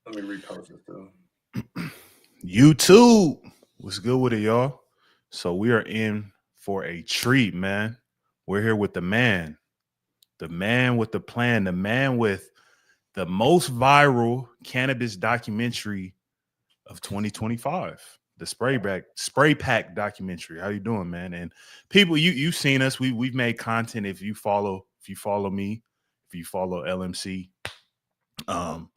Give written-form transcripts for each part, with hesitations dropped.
Let me repost it too. YouTube, what's good with it, y'all? So we are in for a treat, man. We're here with the man with the plan, the man with the most viral cannabis documentary of 2025, the spray pack documentary. How you doing, man? And people, you've seen us. We've made content. If you follow me, if you follow LMC, um,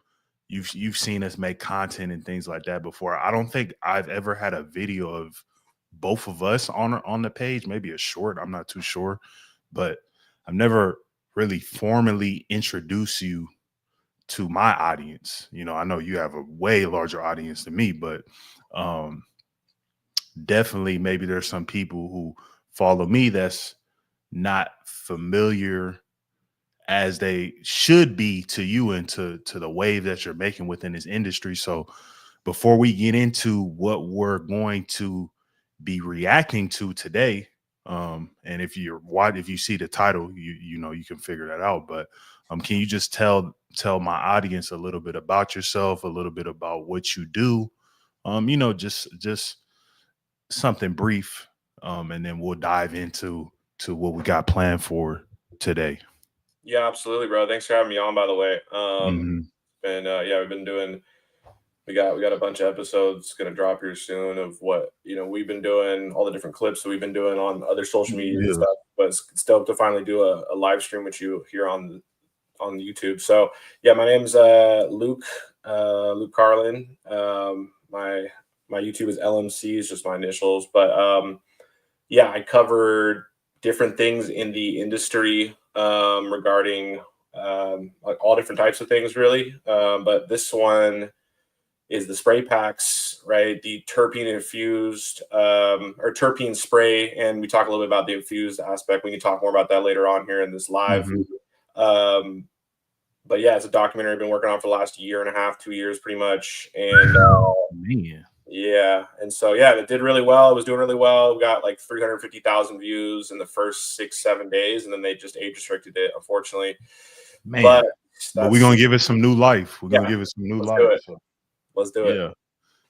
you've seen us make content and things like that before. I don't think I've ever had a video of both of us on the page, maybe a short, I'm not too sure, but I've never really formally introduced you to my audience. I know you have a way larger audience than me, but um definitely maybe there's some people who follow me that's not familiar as they should be to you and to the wave that you're making within this industry. So before we get into what we're going to be reacting to today, and if you see the title, you can figure that out. But can you just tell my audience a little bit about yourself, a little bit about what you do, just something brief, and then we'll dive into what we got planned for today. Yeah, absolutely, bro. Thanks for having me on. By the way, Hmm. and yeah, we've been doing. We got a bunch of episodes gonna drop here soon of what we've been doing, all the different clips that we've been doing on other social media and Yeah. stuff. But it's dope to finally do a live stream with you here on YouTube. So yeah, my name's Luke Carlin. My YouTube is LMC, is just my initials. But yeah, I covered different things in the industry regarding like all different types of things, really. But this one is the spray packs, right? The terpene infused or terpene spray, and we talk a little bit about the infused aspect. We can talk more about that later on here in this live. Hmm. Um, but yeah, it's a documentary I've been working on for the last year and a half, 2 years, pretty much, and Man. yeah, and so yeah, it did really well. It was doing really well. We got like 350,000 views in the first 6, 7 days, and then they just age restricted it, unfortunately. But Man. But we're that's gonna give it some new life. We're gonna yeah. give it some new Let's do life. it. So Let's do it. yeah.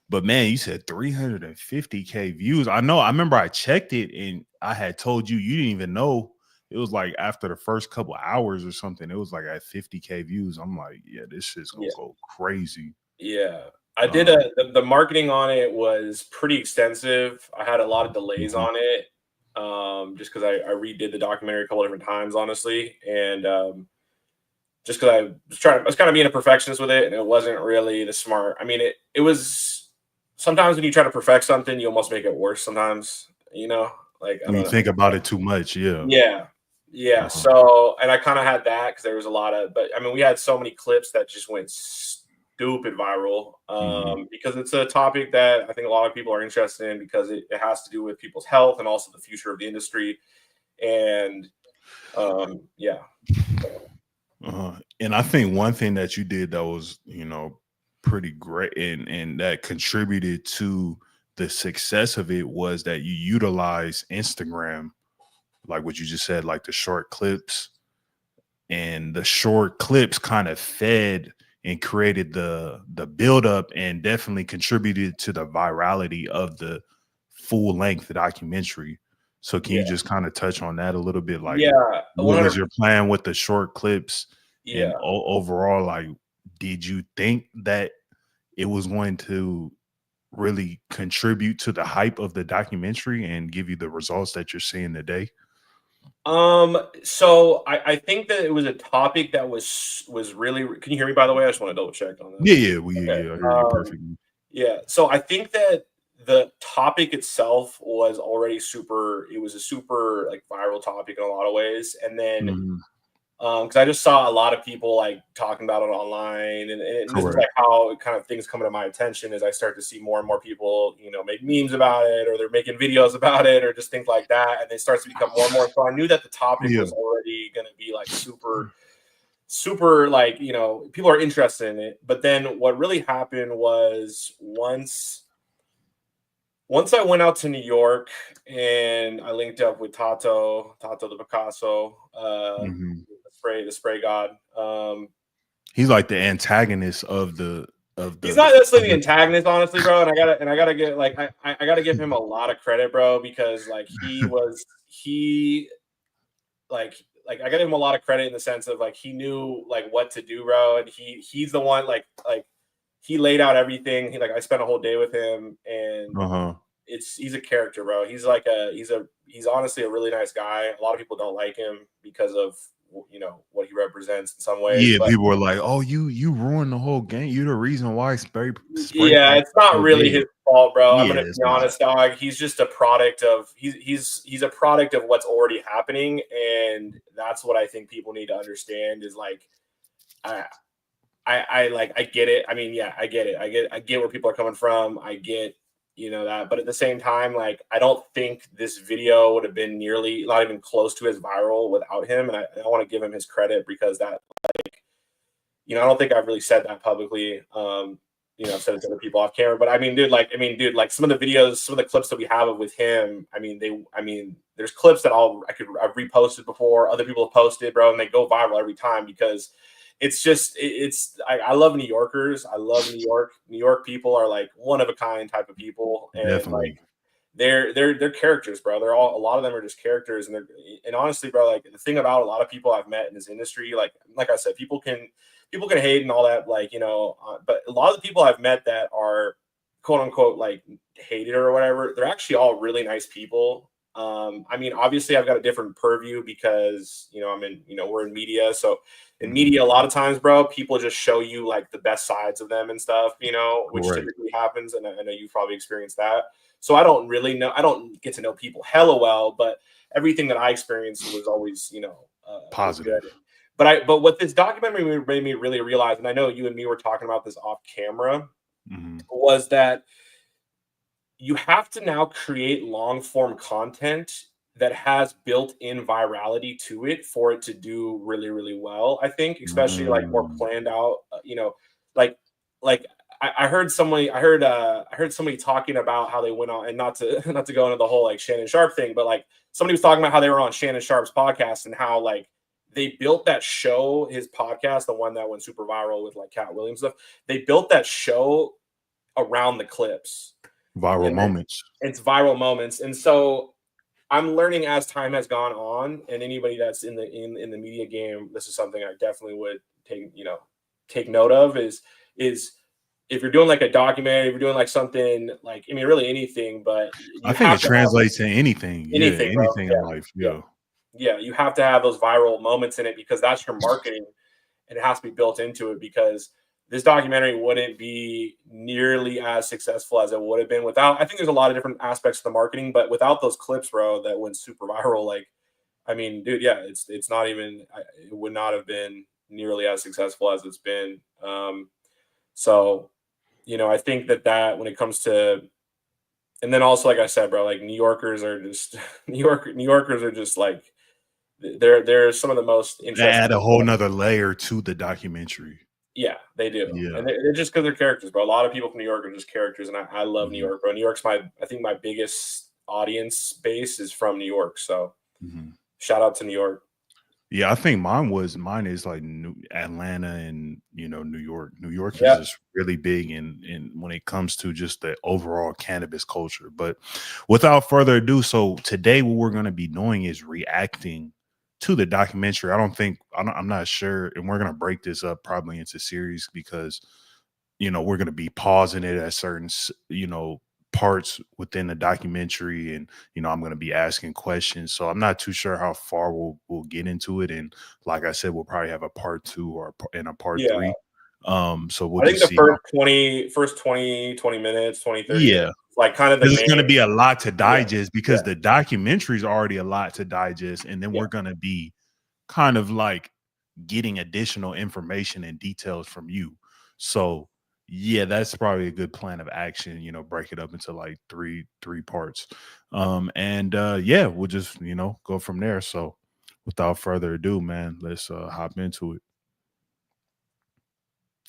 But man, you said 350K views. I know. I remember I checked it and I had told you didn't even know. It was like after the first couple hours or something. It was like at 50K views. I'm like, yeah, this shit's gonna Yeah. go crazy. Yeah. I did Um, the marketing on it was pretty extensive. I had a lot of delays mhm. on it. Just because I redid the documentary a couple different times, honestly. And just because I was kind of being a perfectionist with it, and it wasn't really the smart. I mean, it was sometimes when you try to perfect something, you almost make it worse sometimes, like I When don't you know. think about it too much, yeah. Yeah. Yeah. Uh-huh. So, and I kind of had that because there was a lot of, but I mean, we had so many clips that just went stupid viral Hmm. because it's a topic that I think a lot of people are interested in because it has to do with people's health and also the future of the industry. And yeah. And I think one thing that you did that was, pretty great and that contributed to the success of it was that you utilize Instagram, like what you just said, like the short clips, and the short clips kind of fed and created the buildup and definitely contributed to the virality of the full length documentary. So can you Yeah. just kind of touch on that a little bit? Like, Yeah. what was 100. your plan with the short clips? And Yeah. overall, like, did you think that it was going to really contribute to the hype of the documentary and give you the results that you're seeing today? So I think that it was a topic that was really. Can you hear me? By the way, I just want to double check on Yeah, this. yeah, Okay. I hear you perfectly. Yeah. So I think that the topic itself was already super. It was a super like viral topic in a lot of ways, and then Mhm. because I just saw a lot of people like talking about it online, and this is Correct. like how it kind of things come to my attention as I start to see more and more people, make memes about it, or they're making videos about it, or just things like that, and it starts to become more and more. So I knew that the topic Yeah. was already going to be like super, super, like people are interested in it. But then what really happened was once I went out to New York and I linked up with Tato the Picasso, Mhm. the spray god. He's like the antagonist of the of He's the not necessarily the antagonist, honestly, bro. And I gotta get like I gotta give him a lot of credit, bro, because like he like I gotta give him a lot of credit in the sense of like he knew like what to do, bro, and he's the one like he laid out everything. He like I spent a whole day with him, and uh-huh. he's a character, bro. He's honestly a really nice guy. A lot of people don't like him because of what he represents in some ways, Yeah, but people were like, "Oh, you ruined the whole game. You're the reason why spray yeah, paint it's not so really his big." fault, bro. I'm Yeah, gonna it's be not. honest, dog. He's just a product of he's a product of what's already happening, and that's what I think people need to understand is like I I get it. I mean, yeah, I get it. I get where people are coming from. I get that, but at the same time, like I don't think this video would have been nearly not even close to as viral without him, and I want to give him his credit because that I don't think I've really said that publicly. I've said it to other people off camera, but I mean, dude, like some of the videos, some of the clips that we have with him, there's clips that I've reposted before, other people have posted, bro, and they go viral every time because I love New Yorkers. I love New York. New York people are like one of a kind type of people, and like Definitely. they're characters, bro. A lot of them are just characters, and honestly, bro, like the thing about a lot of people I've met in this industry, like I said, people can hate and all that, like but a lot of the people I've met that are quote unquote like hated or whatever, they're actually all really nice people. Obviously, I've got a different purview because I'm in we're in media, so in Mhm. media a lot of times, bro, people just show you like the best sides of them and stuff, which Correct. typically happens, and I know you've probably experienced that. So I don't really know. I don't get to know people hella well, but everything that I experienced was always, was good. Positive. But what this documentary made me really realize, and I know you and me were talking about this off camera, Mhm. was that you have to now create long form content that has built-in virality to it for it to do really, really well. I think, especially like more Mm. planned out, like like I heard somebody talking about how they went on, and not to not to go into the whole like Shannon Sharp thing, but like somebody was talking about how they were on Shannon Sharp's podcast and how like they built that show, his podcast, the one that went super viral with like Cat Williams stuff. They built that show around the clips Viral and moments. it's viral moments. And so I'm learning as time has gone on, and anybody that's in the media game, this is something I definitely would take note of is if you're doing like a documentary, if you're doing like something like really anything, but I you think have it to have translates to anything. Yeah, anything, bro. anything in life. Yeah, Yeah. yeah. You have to have those viral moments in it because that's your marketing, and it has to be built into it because this documentary wouldn't be nearly as successful as it would have been without. I think there's a lot of different aspects to the marketing, but without those clips, bro, that went super viral, like, dude, yeah, it's not even. It would not have been nearly as successful as it's been. So, I think that when it comes to, and then also, like I said, bro, like New Yorkers are just New Yorkers are just like they're some of the most interesting Add a whole people. nother layer to the documentary. Yeah, they do, Yeah. and they're just because they're characters, bro. A lot of people from New York are just characters, and I love New Mhm. York, bro. New York's I think my biggest audience base is from New York, so Mhm. shout out to New York. Yeah, I think mine is like Atlanta and New York. New York is Yeah, just really big in when it comes to just the overall cannabis culture. But without further ado, so today what we're going to be doing is reacting to the documentary. I'm not sure, and we're going to break this up probably into series because we're going to be pausing it at certain parts within the documentary, and I'm going to be asking questions, so I'm not too sure how far we'll get into it. And like I said, we'll probably have a part 2 and a part yeah. 3. So we'll I think just the see how. first 20 minutes, 20 30 minutes, Yeah, like kind of the because it's going to main. be a lot to Yeah, digest yeah, because the documentary is already a lot to digest, and then yeah, we're going to be kind of like getting additional information and details from you. So yeah, that's probably a good plan of action, break it up into like three parts. And yeah, we'll just, go from there. So without further ado, man, let's hop into it.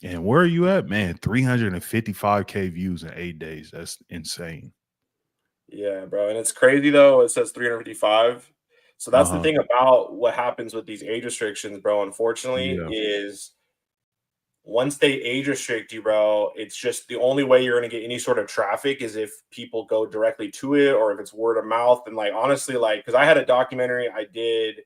And where are you at, man? 355K views in 8 days. That's insane. yeah, bro. And it's crazy though. It says 355. So that's the Uh-huh. thing about what happens with these age restrictions, bro. Unfortunately, Yeah. is once they age restrict you, bro, it's just the only way you're going to get any sort of traffic is if people go directly to it or if it's word of mouth. And like, honestly, like, because I had a documentary I did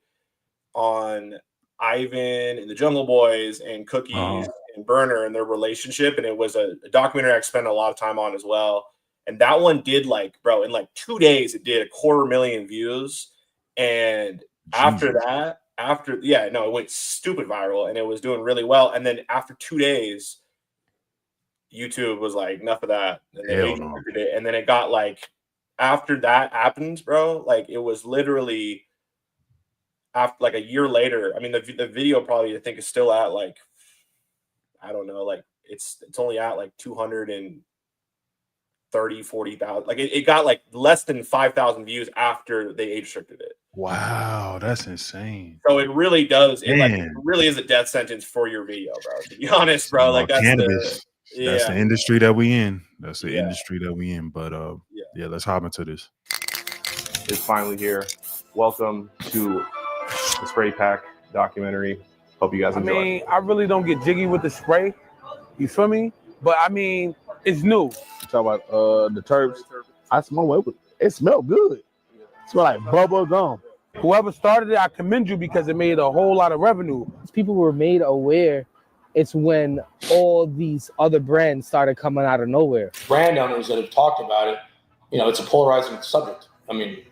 on Ivan and the Jungle Boys and Cookies and Burner and their relationship. And it was a documentary I spent a lot of time on as well. And that one did like, bro, in like 2 days, it did 250,000 views. And after that, it went stupid viral and it was doing really well. And then after 2 days, YouTube was like, enough of that. And they restricted it. And then it got like, after that happened, bro, like it was literally after like a year later. I mean, the video probably I think is still at like, I don't know, like it's only at like 240,000. Like it got like less than 5,000 views after they age restricted it. Wow, that's insane. So it really does. It really is a death sentence for your video, bro. To be honest, bro, like that's cannabis. That's the industry that we in. That's the industry that we in. But yeah, let's hop into this. It's finally here. Welcome to the Spray Pack documentary. Hope you guys enjoy. I mean, I really don't get jiggy with the spray. You feel me? But I mean, it's new. You talk about the terps. I smell it. It smells good. It smells like bubble gum. Whoever started it, I commend you because it made a whole lot of revenue. People were made aware. It's when all these other brands started coming out of nowhere. Brand owners that have talked about it, you know, it's a polarizing subject. I mean,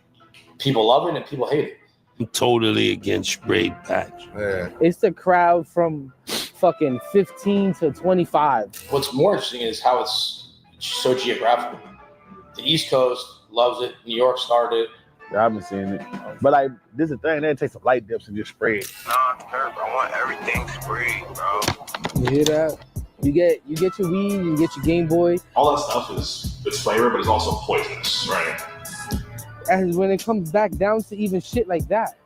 people love it and people hate it. I'm totally against spray patch. Yeah. It's the crowd from fucking 15 to 25. What's more interesting is how it's so geographical. The East Coast loves it. New York started it. Yeah, I've been seeing it. But like, this is the thing, they take some light dips and just spray it. Nah, Terp, I want everything sprayed, bro. You hear that? You get your weed, you get your Game Boy. All that stuff it's flavor, but it's also poisonous, right? And when it comes back down to even shit like that,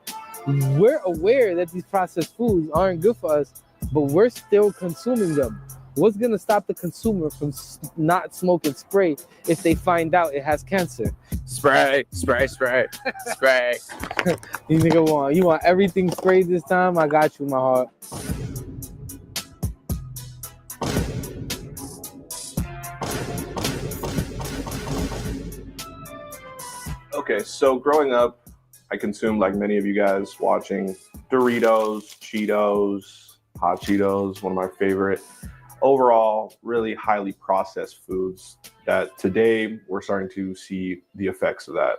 we're aware that these processed foods aren't good for us, but we're still consuming them. What's gonna stop the consumer from not smoking spray if they find out it has cancer? Spray, spray, spray, spray. You nigga you want everything sprayed this time? I got you, my heart. Okay, so growing up, I consumed, like many of you guys watching, Doritos, Cheetos, Hot Cheetos, one of my favorite. Overall, really highly processed foods that today we're starting to see the effects of that.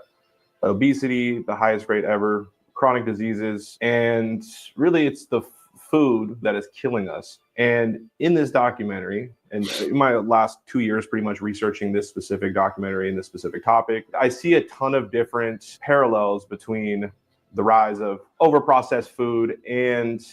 Obesity, the highest rate ever, chronic diseases, and really it's the food that is killing us. And in this documentary, and in my last 2 years pretty much researching this specific documentary and this specific topic, I see a ton of different parallels between the rise of overprocessed food and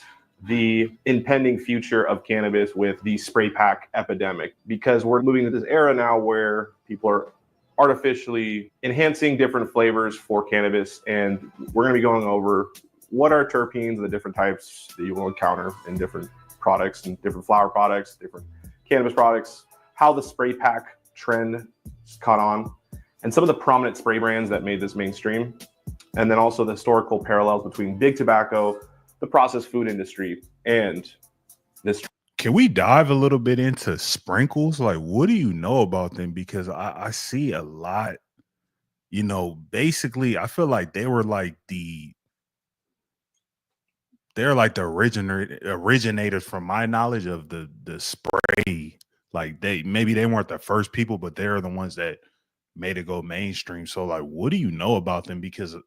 the impending future of cannabis with the spray pack epidemic, because we're moving to this era now where people are artificially enhancing different flavors for cannabis. And we're going to be going over what are terpenes and the different types that you will encounter in different products and different flower products, different cannabis products, how the spray pack trend caught on, and some of the prominent spray brands that made this mainstream. And then also the historical parallels between big tobacco, the processed food industry, and this. Can we dive a little bit into sprinkles? Like, what do you know about them? Because I see a lot, you know, basically, I feel like they're like the originators from my knowledge of the spray. Like they weren't the first people, but they're the ones that made it go mainstream. So like, what do you know about them? Because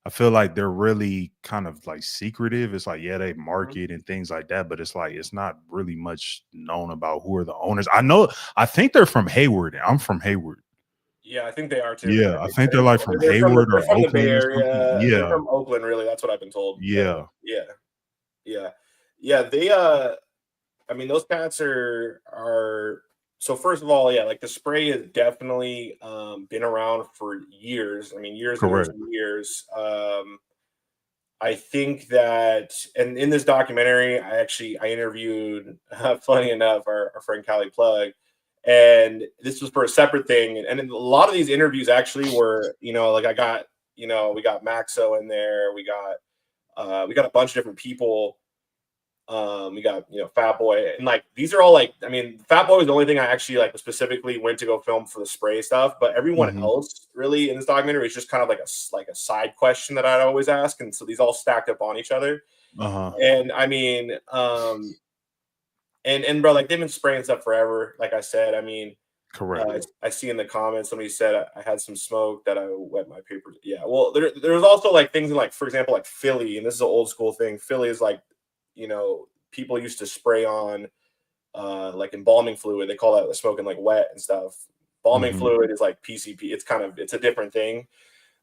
I feel like they're really kind of like secretive. It's like, yeah, they market and things like that, but it's like, it's not really much known about who are the owners. I think they're from Hayward. I'm from Hayward. Yeah, I think they are too. Yeah, I think they're like from Hayward or Oakland. The Bay Area. Yeah, they're from Oakland, really. That's what I've been told. Yeah. They I mean, those cats are so first of all, yeah, like the spray has definitely been around for years. I mean, years and years. I think that, and in this documentary, I interviewed, funny enough, our friend Callie Plug, and this was for a separate thing. And a lot of these interviews actually were, you know, like we got Maxo in there, we got a bunch of different people We got, Fat Boy, and like these are all like, I mean, Fat Boy was the only thing I actually like specifically went to go film for the spray stuff, but everyone else really in this documentary is just kind of like a side question that I'd always ask, and so these all stacked up on each other. And I mean, and bro, like they've been spraying stuff forever. Like I said, I mean, correct. I see in the comments somebody said I had some smoke that I wet my paper. Yeah, well, there was also like things in, like, for example, like Philly, and this is an old school thing. Philly is like, people used to spray on like embalming fluid. They call that the smoking like wet and stuff. Embalming fluid is like PCP. It's a different thing.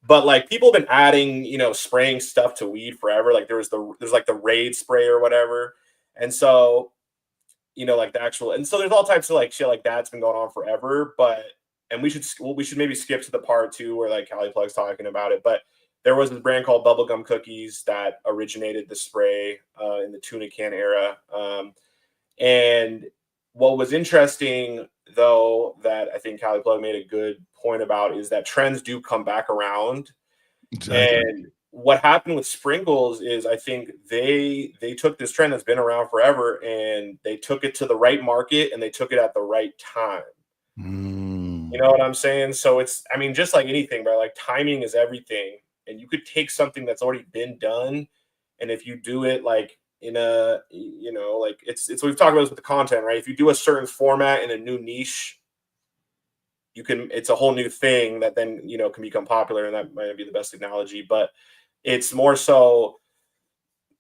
But like people have been adding, spraying stuff to weed forever. Like there's like the Raid spray or whatever. And so, like the actual, and so there's all types of like shit like that's been going on forever. And we should maybe skip to the part 2 where like Cali Plug's talking about it. But there was this brand called Bubblegum Cookies that originated the spray in the tuna can era. And what was interesting, though, that I think Cali Plug made a good point about is that trends do come back around. Exactly. And what happened with sprinkles is I think they took this trend that's been around forever and they took it to the right market and they took it at the right time. You know what I'm saying? So it's, I mean, just like anything, bro, like timing is everything. And you could take something that's already been done, and if you do it like in a, like it's what we've talked about with the content, right? If you do a certain format in a new niche, it's a whole new thing that then, can become popular, and that might be the best analogy, but it's more so,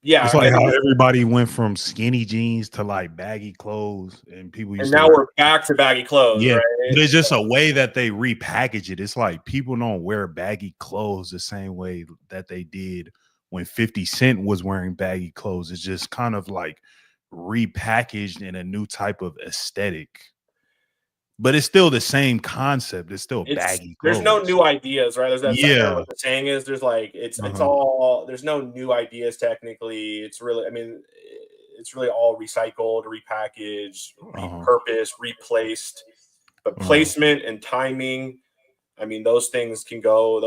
yeah. It's like how everybody went from skinny jeans to like baggy clothes, and people used and now we're back to baggy clothes, right? But it's just a way that they repackage it. It's like people don't wear baggy clothes the same way that they did when 50 Cent was wearing baggy clothes. It's just kind of like repackaged in a new type of aesthetic. But it's still the same concept. It's still baggy clothes. There's no new ideas, right? There's that. Yeah. What the saying is, there's like it's all. There's no new ideas technically. It's really, I mean, it's really all recycled, repackaged, repurposed, replaced. But placement and timing, I mean, those things can go.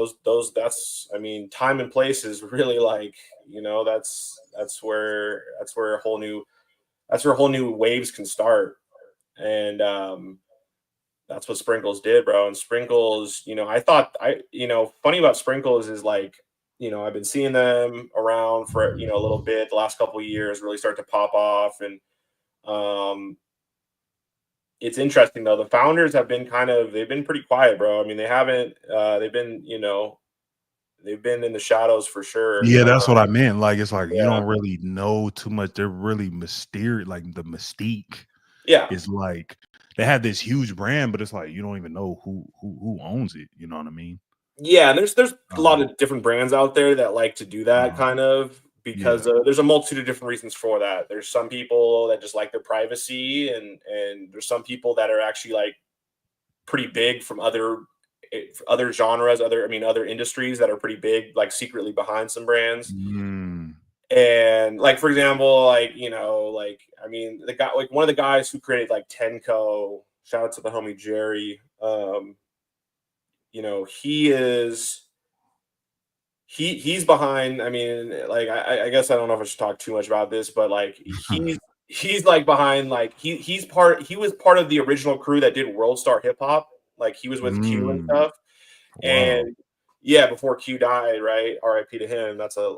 That's. I mean, time and place is really like, that's where a whole new waves can start, and that's what Sprinkles did, bro. And Sprinkles, funny about Sprinkles is like, I've been seeing them around for, a little bit, the last couple of years really start to pop off. And it's interesting though. The founders have been they've been pretty quiet, bro. I mean, they haven't, they've been in the shadows for sure. Yeah, that's what I meant. Like, it's like, you don't really know too much. They're really mysterious. Like the mystique. Yeah. It's like, they have this huge brand, but it's like you don't even know who owns it. You know what I mean? Yeah, and there's a lot of different brands out there that like to do that kind of, because there's a multitude of different reasons for that. There's some people that just like their privacy, and there's some people that are actually like pretty big from other genres, other industries that are pretty big, like secretly behind some brands. And like, for example, like, I mean, the guy, like one of the guys who created like Tenco, shout out to the homie Jerry. He's behind. I mean, like, I guess I don't know if I should talk too much about this, but like he's like behind, like he was part of the original crew that did World Star Hip Hop. Like he was with Q and stuff. Wow. And yeah, before Q died, right? R.I.P. to him. That's a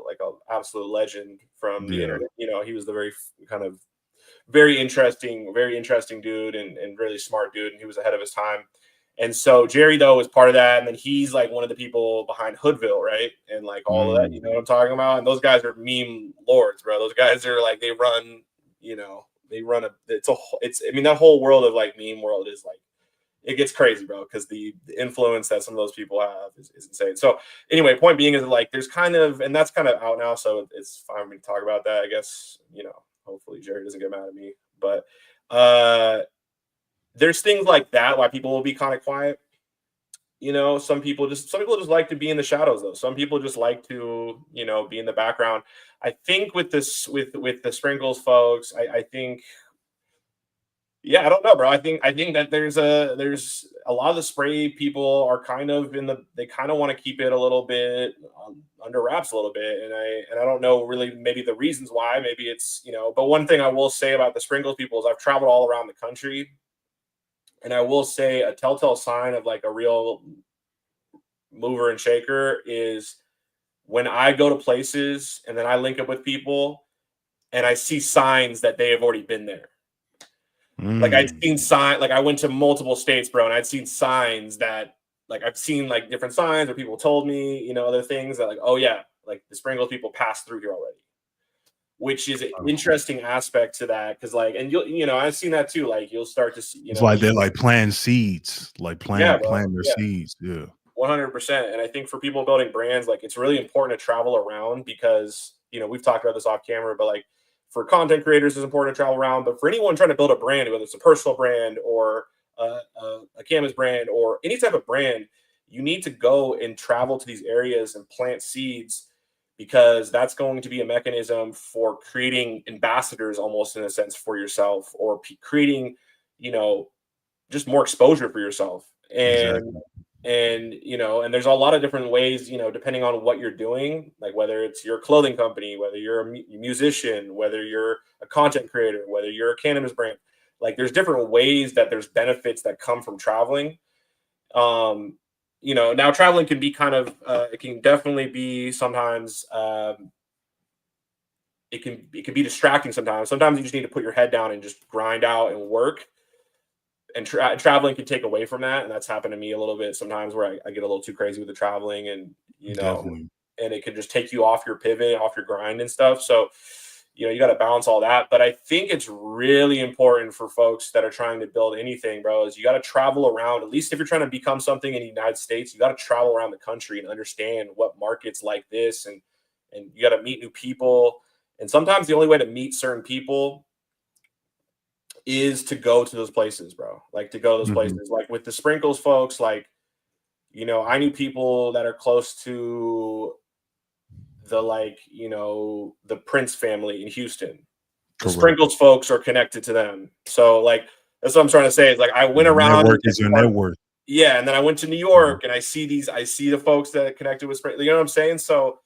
absolute legend from the internet. He was the very interesting dude and really smart dude, and he was ahead of his time. And so Jerry though was part of that, and then he's like one of the people behind Hoodville, right? And like all of that, you know what I'm talking about? And those guys are meme lords, bro. Those guys are like, they run, I mean, that whole world of like meme world is like, it gets crazy, bro, because the influence that some of those people have is insane. So anyway, point being is that like there's and that's kind of out now, so it's fine for me to talk about that. I guess, hopefully Jerry doesn't get mad at me. But there's things like that why people will be kind of quiet. Some people just like to be in the shadows though. Some people just like to, be in the background. I think with the Sprinkles folks, I think Yeah, I don't know, bro. I think that there's a lot of the spray people are kind of they kind of want to keep it a little bit under wraps a little bit, and I don't know really maybe the reasons why. Maybe it's but one thing I will say about the sprinkles people is I've traveled all around the country, and I will say a telltale sign of like a real mover and shaker is when I go to places and then I link up with people and I see signs that they have already been there. Like I'd seen like I went to multiple states, bro, and I'd seen signs that like I've seen like different signs or people told me, other things that like, oh yeah, like the sprinkles people passed through here already, which is an interesting aspect to that. Cause like, and I've seen that too. Like you'll start to see, it's like they're like planting seeds, like plant their seeds. Yeah. 100%. And I think for people building brands, like it's really important to travel around because, we've talked about this off camera, but like, for content creators, it's important to travel around. But for anyone trying to build a brand, whether it's a personal brand or a cannabis brand or any type of brand, you need to go and travel to these areas and plant seeds because that's going to be a mechanism for creating ambassadors almost in a sense for yourself or creating, just more exposure for yourself. And exactly. And and there's a lot of different ways, depending on what you're doing, like whether it's your clothing company, whether you're a musician, whether you're a content creator, whether you're a cannabis brand, like there's different ways that there's benefits that come from traveling. Now traveling can be kind of it can definitely be sometimes it can be distracting sometimes. Sometimes you just need to put your head down and just grind out and work. And traveling can take away from that, and that's happened to me a little bit sometimes where I get a little too crazy with the traveling, and Definitely. and it can just take you off your pivot, off your grind and stuff. So, you got to balance all that. But I think it's really important for folks that are trying to build anything, bro, is you got to travel around. At least if you're trying to become something in the United States, you got to travel around the country and understand what markets like this, and you got to meet new people. And sometimes the only way to meet certain people is to go to those places, bro. Like to go to those places. Like with the sprinkles folks, like, I knew people that are close to the the Prince family in Houston. The sprinkles folks are connected to them. So like that's what I'm trying to say is like I went around. Network is your network. Yeah, and then I went to New York and I see the folks that are connected with sprinkles. You know what I'm saying? So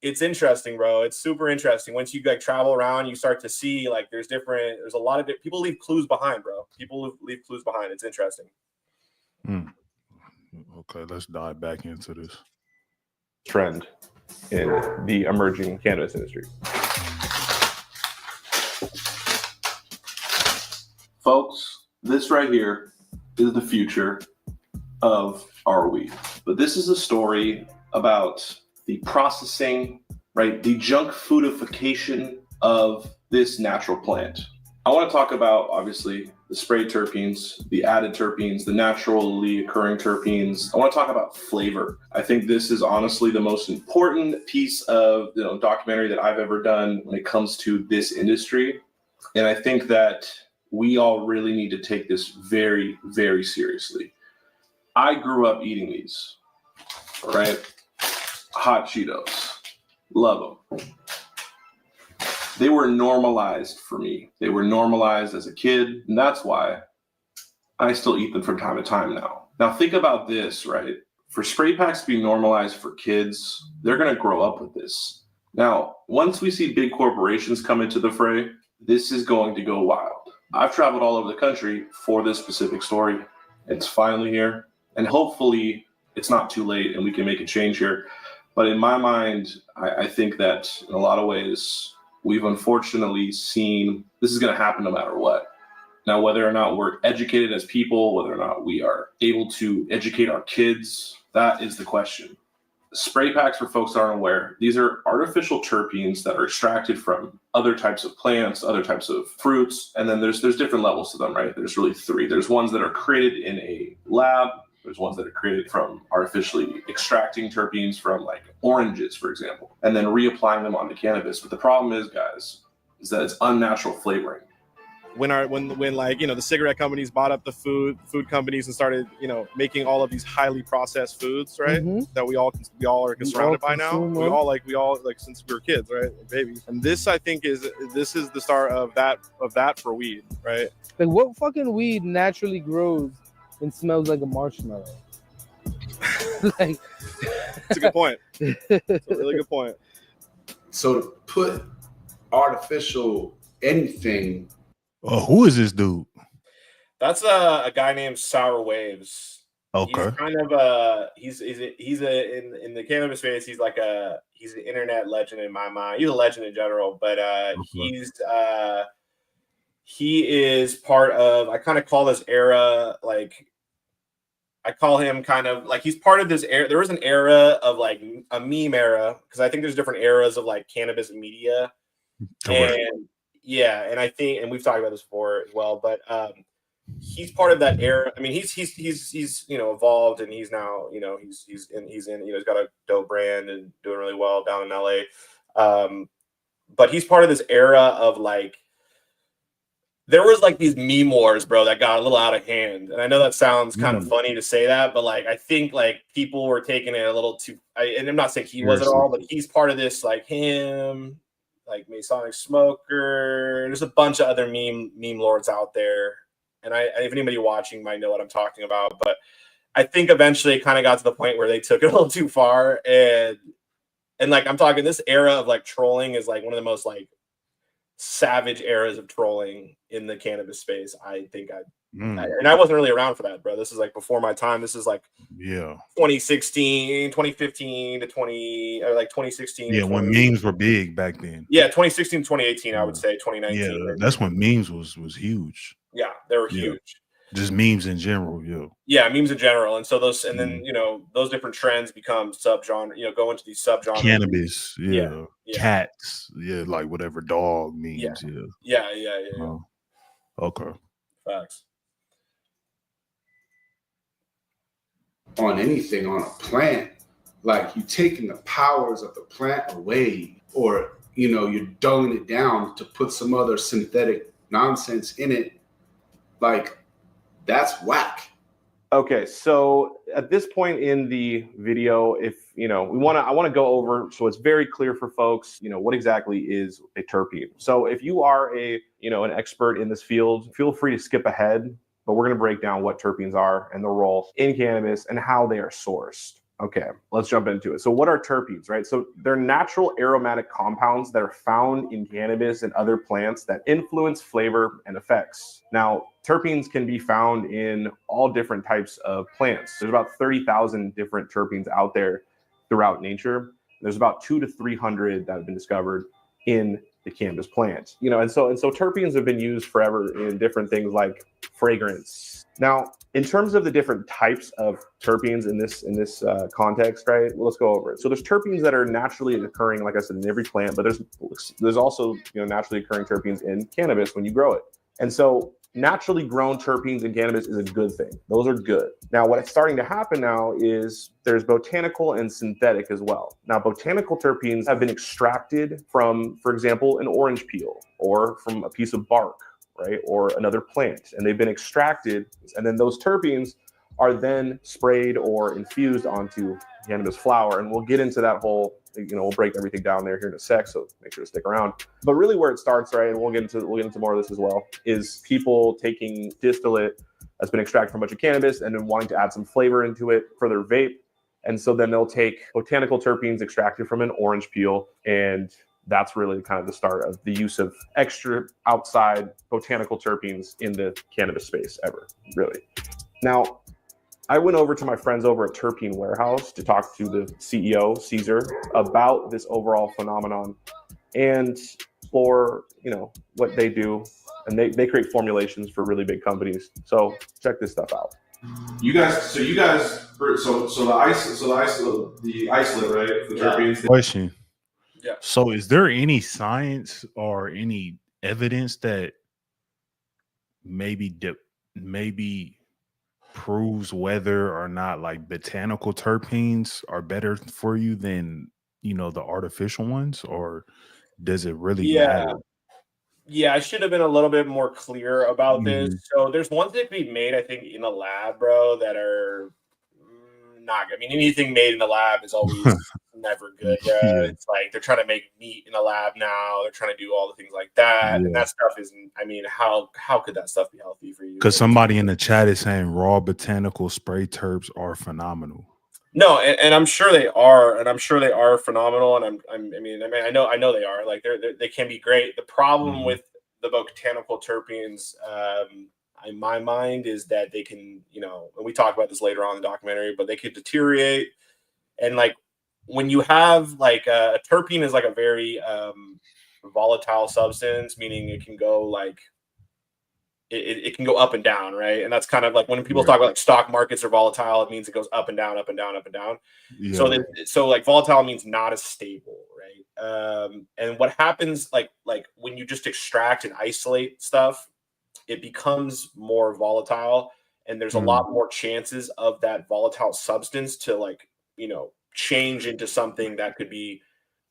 it's interesting, bro. It's super interesting. Once you like travel around, you start to see like there's a lot of people leave clues behind, bro. People leave clues behind. It's interesting. Okay, let's dive back into this trend in the emerging cannabis industry. Folks, this right here is the future of our weed. But this is a story about the processing, right? The junk foodification of this natural plant. I want to talk about, obviously, the sprayed terpenes, the added terpenes, the naturally occurring terpenes. I want to talk about flavor. I think this is honestly the most important piece of documentary that I've ever done when it comes to this industry. And I think that we all really need to take this very, very seriously. I grew up eating these, right? Hot Cheetos. Love them. They were normalized for me. They were normalized as a kid, and that's why I still eat them from time to time now. Now think about this, right? For spray packs to be normalized for kids, they're going to grow up with this. Now, once we see big corporations come into the fray, this is going to go wild. I've traveled all over the country for this specific story. It's finally here, and hopefully it's not too late and we can make a change here. But in my mind, I think that in a lot of ways, we've unfortunately seen this is going to happen no matter what. Now, whether or not we're educated as people, whether or not we are able to educate our kids, that is the question. Spray packs, for folks that aren't aware, these are artificial terpenes that are extracted from other types of plants, other types of fruits, and then there's different levels to them, right? There's really three. There's ones that are created in a lab. There's ones that are created from artificially extracting terpenes from like oranges, for example, and then reapplying them onto cannabis. But the problem is, guys, is that it's unnatural flavoring. when like, you know, the cigarette companies bought up the food companies and started, you know, making all of these highly processed foods, right? That we all are surrounded by now. We all like since we were kids, right? Like babies. And this, I think, is the start of that for weed, right? Like, what fucking weed naturally grows and smells like a marshmallow? Like, it's a good point. It's a really good point. So to put artificial anything. Oh, who is this dude? That's a guy named Sour Waves. Okay. He's kind of he's in the cannabis space. He's an internet legend in my mind. He's a legend in general, but he is part of, I kind of call this era, like, I call him kind of like, he's part of this era. There was an era of like a meme era, because I think there's different eras of like cannabis media. And yeah, and I think, and we've talked about this before as well, but he's part of that era. I mean, he's you know, evolved, and he's now, you know, he's in, you know, he's got a dope brand and doing really well down in LA. But he's part of this era of like, there was like these meme wars, bro, that got a little out of hand. And I know that sounds kind of funny to say that, but like, I think like people were taking it a little too, and I'm not saying he was at all, but he's part of this, like him, like Masonic Smoker. There's a bunch of other meme lords out there. And if anybody watching might know what I'm talking about, but I think eventually it kind of got to the point where they took it a little too far. And like, I'm talking, this era of like trolling is like one of the most like savage eras of trolling in the cannabis space. I think and I wasn't really around for that, bro. This is like before my time. This is like 2016, 2015 to 2016. Yeah, when memes were big back then. Yeah, 2016, 2018, I would say 2019. Yeah, that's when memes was huge. Yeah, they were huge. Just memes in general, Yeah, memes in general. And so those, and then, you know, those different trends become subgenre, you know, go into these subgenres. Cannabis, cats, like whatever dog memes, Yeah. Okay. Facts. On anything, on a plant, like you taking the powers of the plant away, or, you know, you're dulling it down to put some other synthetic nonsense in it. Like, that's whack. Okay, so at this point in the video, if you know, I want to go over, so it's very clear for folks, you know, what exactly is a terpene. So if you are an expert in this field, feel free to skip ahead, but we're going to break down what terpenes are and the role in cannabis and how they are sourced. Okay, let's jump into it. So what are terpenes, right? So they're natural aromatic compounds that are found in cannabis and other plants that influence flavor and effects. Now, terpenes can be found in all different types of plants. There's about 30,000 different terpenes out there throughout nature. There's about 200 to 300 that have been discovered in the cannabis plant. You know, and so terpenes have been used forever in different things like fragrance. Now, in terms of the different types of terpenes in this context, right? Well, let's go over it. So there's terpenes that are naturally occurring, like I said, in every plant, but there's also, you know, naturally occurring terpenes in cannabis when you grow it. And so naturally grown terpenes in cannabis is a good thing. Those are good. Now, what's starting to happen now is there's botanical and synthetic as well. Now, botanical terpenes have been extracted from, for example, an orange peel or from a piece of bark, right? Or another plant, and they've been extracted, and then those terpenes are then sprayed or infused onto cannabis flower. And we'll get into that whole, you know, we'll break everything down there here in a sec, so make sure to stick around. But really where it starts, right, and we'll get into more of this as well, is people taking distillate that's been extracted from a bunch of cannabis and then wanting to add some flavor into it for their vape. And so then they'll take botanical terpenes extracted from an orange peel, and that's really kind of the start of the use of extra outside botanical terpenes in the cannabis space ever, really. Now, I went over to my friends over at Terpene Warehouse to talk to the CEO, Caesar, about this overall phenomenon and explore, you know, what they do. And they create formulations for really big companies. So check this stuff out. So the isolate, right? The terpenes. Question. Yeah. So is there any science or any evidence that maybe proves whether or not like botanical terpenes are better for you than, you know, the artificial ones, or does it really matter? Yeah, I should have been a little bit more clear about this. Mhm. So there's ones that can be made, I think, in a lab, bro, that are not good. I mean, anything made in the lab is always never good, bro. Yeah. It's like they're trying to make meat in a lab now. They're trying to do all the things like that, and Yeah. that stuff isn't. I mean, how could that stuff be healthy for you? Because somebody in the chat is saying raw botanical spray terps are phenomenal. No, and I'm sure they are, and I'm sure they are phenomenal, and I mean, I know they are. Like they can be great. The problem with the botanical terpenes, in my mind, is that they can, you know, and we talk about this later on in the documentary, but they could deteriorate, and like when you have like a terpene is like a very volatile substance, meaning it can go like it can go up and down, right? And that's kind of like when people talk about like stock markets are volatile, it means it goes up and down, up and down, up and down. Yeah. So like volatile means not as stable, right? And what happens like when you just extract and isolate stuff, it becomes more volatile, and there's a lot more chances of that volatile substance to like, you know, change into something that could be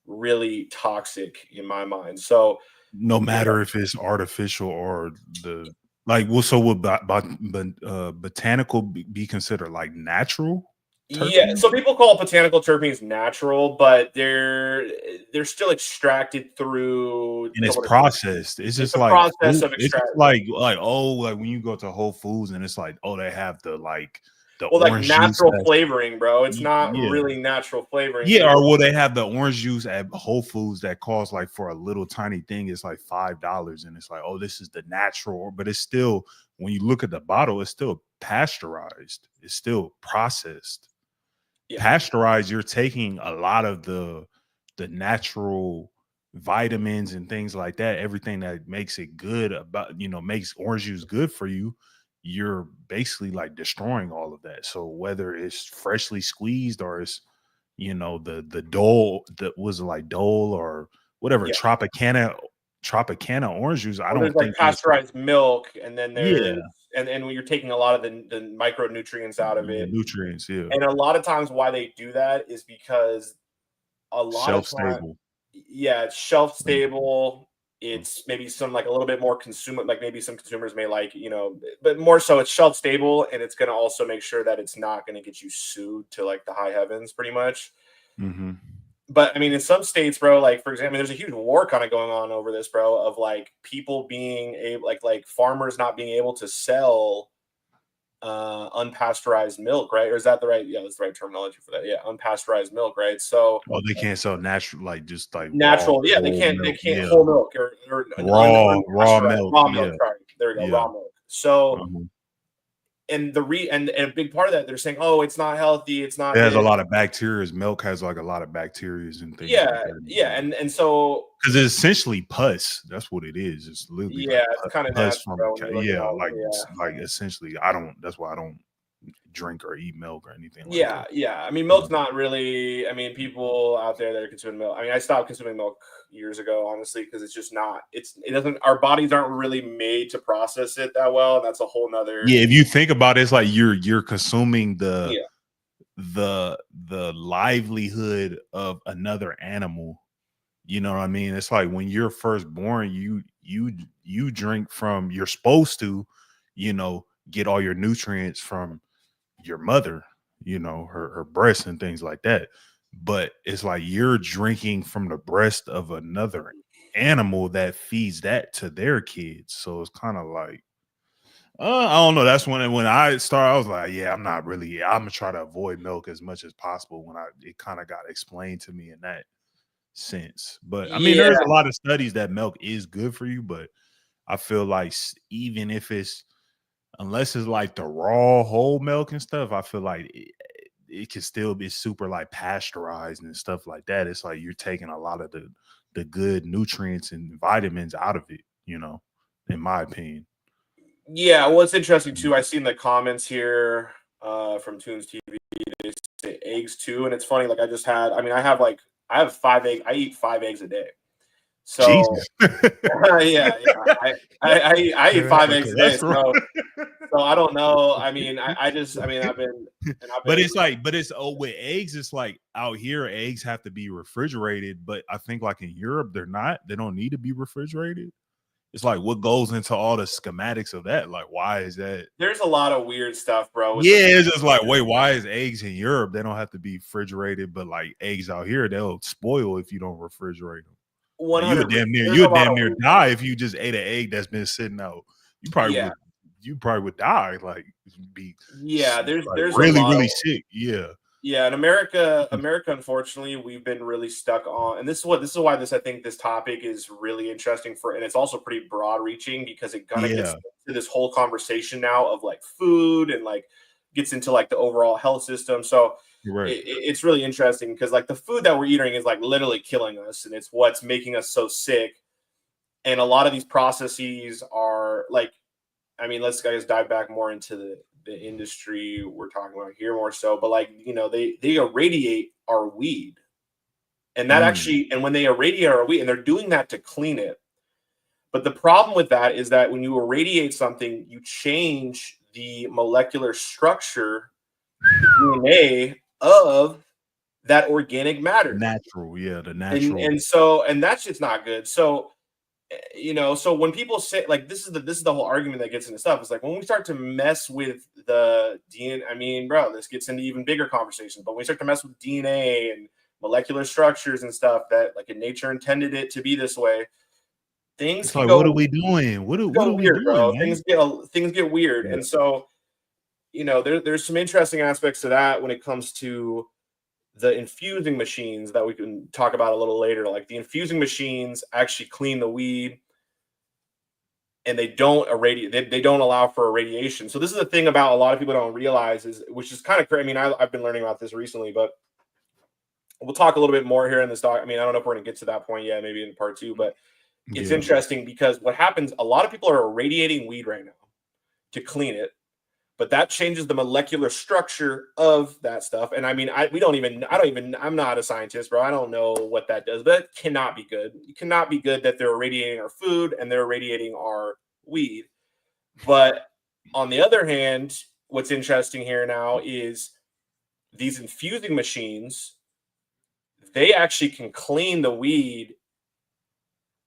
really toxic in my mind. So no matter if it's artificial or the like, well, so would botanical be considered like natural terpenes? Yeah, so people call botanical terpenes natural, but they're still extracted through and it's processed. It's just like process of it's extraction. like oh, like when you go to Whole Foods and it's like, oh, they have the like the like orange natural juice flavoring, bro. It's not yeah. really natural flavoring. Yeah, or will they have the orange juice at Whole Foods that costs like for a little tiny thing, it's like $5, and it's like, oh, this is the natural, but it's still, when you look at the bottle, it's still pasteurized, it's still processed. Yeah. Pasteurized, you're taking a lot of the natural vitamins and things like that, everything that makes it good about, you know, makes orange juice good for you. You're basically like destroying all of that. So whether it's freshly squeezed or it's, you know, the Dole, that was like Dole or whatever, Tropicana orange juice, I don't there's think like pasteurized milk, and then there's yeah, and when you're taking a lot of the micronutrients out of the it. nutrients, yeah. And a lot of times why they do that is because a lot Shelf of time, stable. yeah, it's shelf stable. It's maybe some like a little bit more consumer, like maybe some consumers may like, you know, but more so it's shelf stable, and it's going to also make sure that it's not going to get you sued to like the high heavens pretty much. But I mean, in some states, bro, like for example, there's a huge war kind of going on over this, bro, of like people being able, like farmers not being able to sell unpasteurized milk, right? Or is that the right? Yeah, that's the right terminology for that. Yeah, unpasteurized milk, right? So, oh, they can't sell natural, like just like natural. raw, Yeah, they can't. milk. They can't whole milk or raw milk. Raw milk. Sorry, there we go. Yeah. Raw milk. So, and and a big part of that, they're saying, oh, it's not healthy. It's not. It has a lot of bacteria. Milk has like a lot of bacteria and things. Yeah, like that. yeah, and so because it's essentially pus. That's what it is. It's literally yeah, like it's kind of pus nasty, from like essentially. I don't. That's why I don't drink or eat milk or anything like that. Yeah. I mean, milk's not really. I mean, people out there that are consuming milk. I mean, I stopped consuming milk years ago, honestly, because it's just not. It doesn't. Our bodies aren't really made to process it that well, and that's a whole nother. Yeah, if you think about it, it's like you're consuming the livelihood of another animal. You know what I mean? It's like when you're first born, you drink from. You're supposed to, you know, get all your nutrients from your mother, you know, her breast and things like that. But it's like you're drinking from the breast of another animal that feeds that to their kids. So it's kind of like, I don't know. That's when I started, I was like, yeah, I'm gonna try to avoid milk as much as possible when it kind of got explained to me in that sense. But I mean, there's a lot of studies that milk is good for you, but I feel like even if it's, unless it's like the raw whole milk and stuff, I feel like it can still be super like pasteurized and stuff like that. It's like you're taking a lot of the good nutrients and vitamins out of it, you know, in my opinion. Yeah, well, it's interesting too. I seen the comments here from Tunes TV. They say eggs too, and it's funny. Like I have 5 eggs. I eat 5 eggs a day. So yeah, I eat 5 eggs a day. So I don't know. I mean, I've been. But it's with eggs, it's like out here, eggs have to be refrigerated. But I think like in Europe, they don't need to be refrigerated. It's like, what goes into all the schematics of that? Like, why is that? There's a lot of weird stuff, bro. Yeah, it's just like, wait, why is eggs in Europe? They don't have to be refrigerated, but like eggs out here, they'll spoil if you don't refrigerate them. Like, you would damn near die if you just ate an egg that's been sitting out. You probably would die. Like, be there's really really sick. Yeah, in America, unfortunately, we've been really stuck on, and this is why I think this topic is really interesting and it's also pretty broad reaching because it kind of gets into this whole conversation now of like food and like gets into like the overall health system. So it's really interesting because like the food that we're eating is like literally killing us, and it's what's making us so sick. And a lot of these processes are like, I mean, let's guys dive back more into the industry we're talking about here more so, but like, you know, they irradiate our weed, and that actually, and when they irradiate our weed, and they're doing that to clean it, but the problem with that is that when you irradiate something, you change the molecular structure, the DNA of that organic matter, the natural, and that's just not good. So you know, so when people say like this is the whole argument that gets into stuff. It's like when we start to mess with the DNA, I mean, bro, this gets into even bigger conversations. But when we start to mess with DNA and molecular structures and stuff that like in nature intended it to be this way, things like, what are we doing? What are we doing, bro? Man? Things get weird, and so you know, there's some interesting aspects to that when it comes to the infusing machines that we can talk about a little later. Like the infusing machines actually clean the weed, and they don't irradiate. They don't allow for irradiation. So this is the thing about a lot of people don't realize which is kind of crazy. I mean, I've been learning about this recently, but we'll talk a little bit more here in this talk. I mean, I don't know if we're going to get to that point yet, maybe in part 2, but it's interesting because what happens, a lot of people are irradiating weed right now to clean it. But that changes the molecular structure of that stuff. And I mean, I'm not a scientist, bro. I don't know what that does, but it cannot be good. It cannot be good that they're irradiating our food and they're irradiating our weed. But on the other hand, what's interesting here now is these infusing machines, they actually can clean the weed,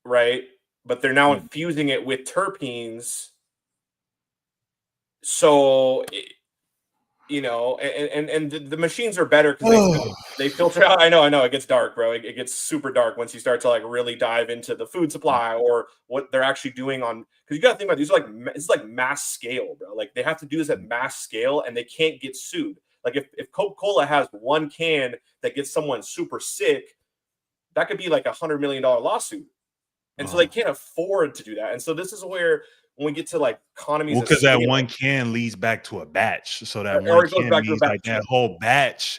right? But they're now infusing it with terpenes. So, you know, and the machines are better because they filter out. I know it gets dark, bro. It gets super dark once you start to like really dive into the food supply or what they're actually doing on. Because you got to think about it's like mass scale, bro. Like they have to do this at mass scale, and they can't get sued. Like if Coca-Cola has one can that gets someone super sick, that could be like $100 million lawsuit, and so they can't afford to do that. And so this is where, when we get to like economies, because that one can leads back to a batch, so that one can means like that whole batch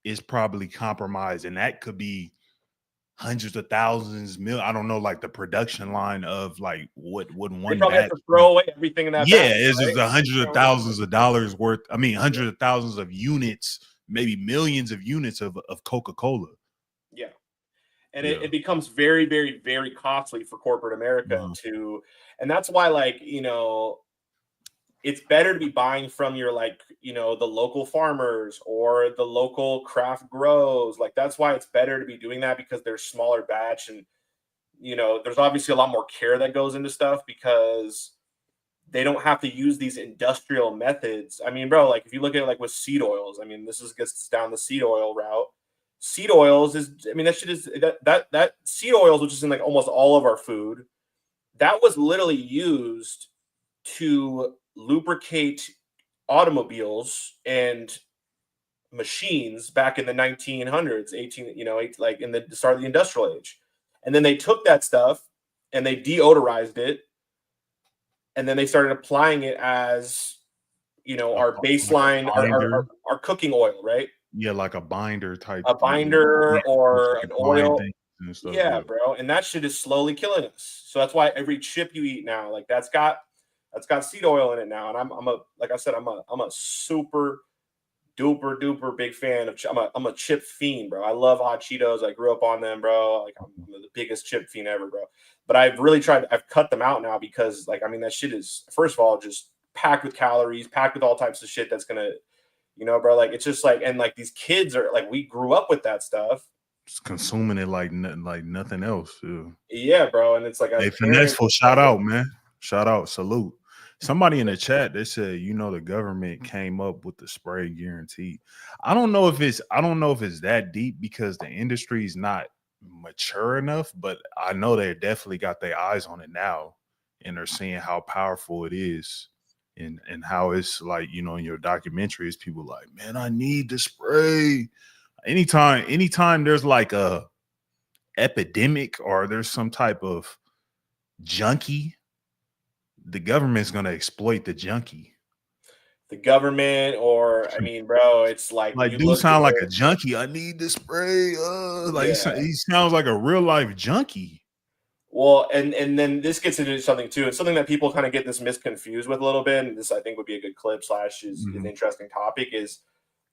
is probably compromised, and that could be hundreds of thousands, I don't know, like the production line of like what one they probably batch. have to throw away everything in that. Yeah, it's just hundreds of thousands of dollars worth. I mean, hundreds of thousands of units, maybe millions of units of Coca-Cola. Yeah. And it becomes very, very, very costly for corporate America to, and that's why, like, you know, it's better to be buying from your, like, you know, the local farmers or the local craft grows. Like, that's why it's better to be doing that, because they're smaller batch, and, you know, there's obviously a lot more care that goes into stuff because they don't have to use these industrial methods. I mean, bro, like if you look at it like with seed oils, I mean, gets down the seed oil route. Seed oils is, I mean, that shit is that seed oils, which is in like almost all of our food, that was literally used to lubricate automobiles and machines back in the 1900s, like in the start of the industrial age. And then they took that stuff and they deodorized it, and then they started applying it as, you know, our baseline, our cooking oil, right? Yeah, like a binder type. A binder or an oil. Stuff, yeah, bro. And that shit is slowly killing us. So that's why every chip you eat now, like that's got seed oil in it now. And I'm a super duper big fan of. I'm a chip fiend, bro. I love hot Cheetos. I grew up on them, bro. Like I'm the biggest chip fiend ever, bro. But I've really tried. I've cut them out now because, like, I mean, that shit is, first of all, just packed with calories, packed with all types of shit that's gonna, you know, bro. Like it's just like, and like these kids are like, we grew up with that stuff. consuming it like nothing else. Yeah. Yeah, bro. And it's like Hey, finesseful, shout out, man. Shout out, salute. Somebody in the chat, they said, the government came up with the spray guarantee. I don't know if it's that deep because the industry is not mature enough, but I know they definitely got their eyes on it now and they're seeing how powerful it is and how it's like, in your documentaries, people like, man, I need the spray. Anytime there's like a epidemic or there's some type of junkie, the government's gonna exploit the junkie. The government, or I mean, bro, it's like dude sound like a junkie. I need the spray. He sounds like a real life junkie. Well, and then this gets into something too. It's something that people kind of get this misconfused with a little bit. And this I think would be a good clip / is an interesting topic is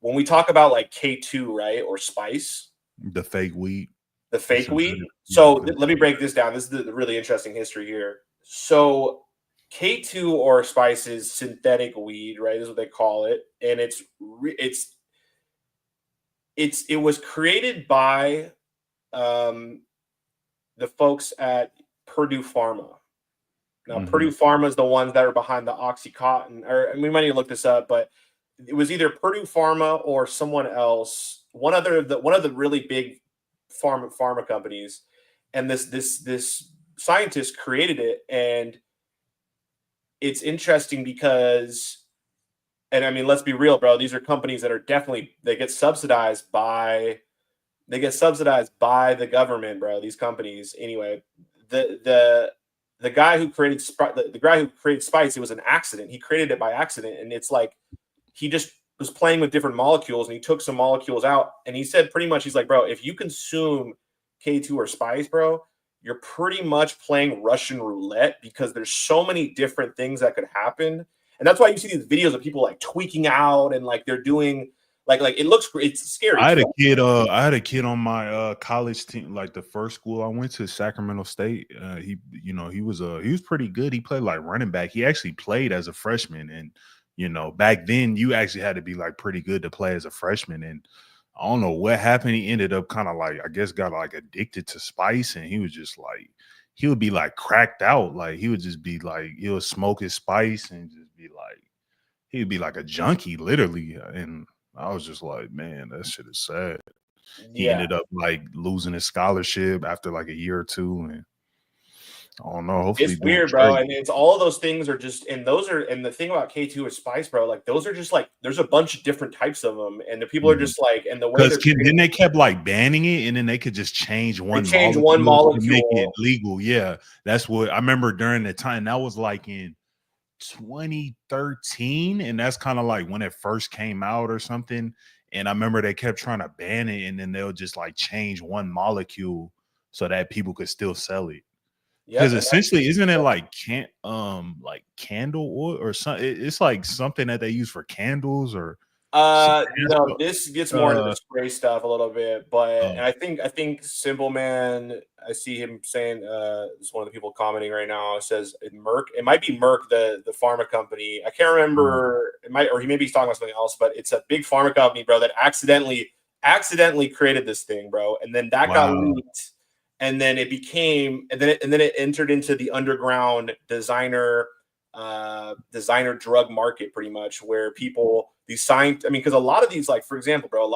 when we talk about like K2, right? Or spice. The fake weed. The fake weed. So let me break this down. This is the really interesting history here. So K2 or spice is synthetic weed, right? This is what they call it. And it was created by the folks at Purdue Pharma. Now, Purdue Pharma is the ones that are behind the Oxycontin, or we might need to look this up, but it was either Purdue Pharma or someone else, one of the really big pharma companies, and this scientist created it. And it's interesting because, and I mean, let's be real, bro. These are companies that are they get subsidized by the government, bro. These companies, anyway. The guy who created spice, it was an accident. He created it by accident, and it's like he just was playing with different molecules, and he took some molecules out, and he said pretty much, he's like, bro, if you consume K2 or spice, bro, you're pretty much playing Russian roulette because there's so many different things that could happen. And that's why you see these videos of people like tweaking out and like they're doing like it's scary. I had a kid on my college team, like the first school I went to, Sacramento State. He was pretty good. He played like running back. He actually played as a freshman, and back then you actually had to be like pretty good to play as a freshman. And I don't know what happened. He ended up kind of like, I guess, got like addicted to spice, and he was just like, he would be like cracked out. Like he would just be like, he would smoke his spice and just be like, he would be like a junkie, literally. And I was just like, man, that shit is sad. He ended up like losing his scholarship after like a year or two, and I don't know. Hopefully, it's weird, bro. And it's all of those things are just, and the thing about K2 or spice, bro, like those are just like, there's a bunch of different types of them, and the people are just like, and the way then they kept like banning it, and then they could just change one molecule to make it legal. Yeah, that's what I remember during the time. That was like in 2013, and that's kind of like when it first came out or something. And I remember they kept trying to ban it, and then they'll just like change one molecule so that people could still sell it. Because essentially, isn't it like candle oil or something? It's like something that they use for candles or. No, this gets more into the spray stuff a little bit, but and I think Simple Man, I see him saying, it's one of the people commenting right now. It says Merck. It might be Merck, the pharma company. I can't remember. It might, or he maybe he's talking about something else, but it's a big pharma company, bro, that accidentally created this thing, bro, and then that got leaked. And then it became, and then it entered into the underground designer drug market, pretty much, where people because a lot of these, like for example, bro,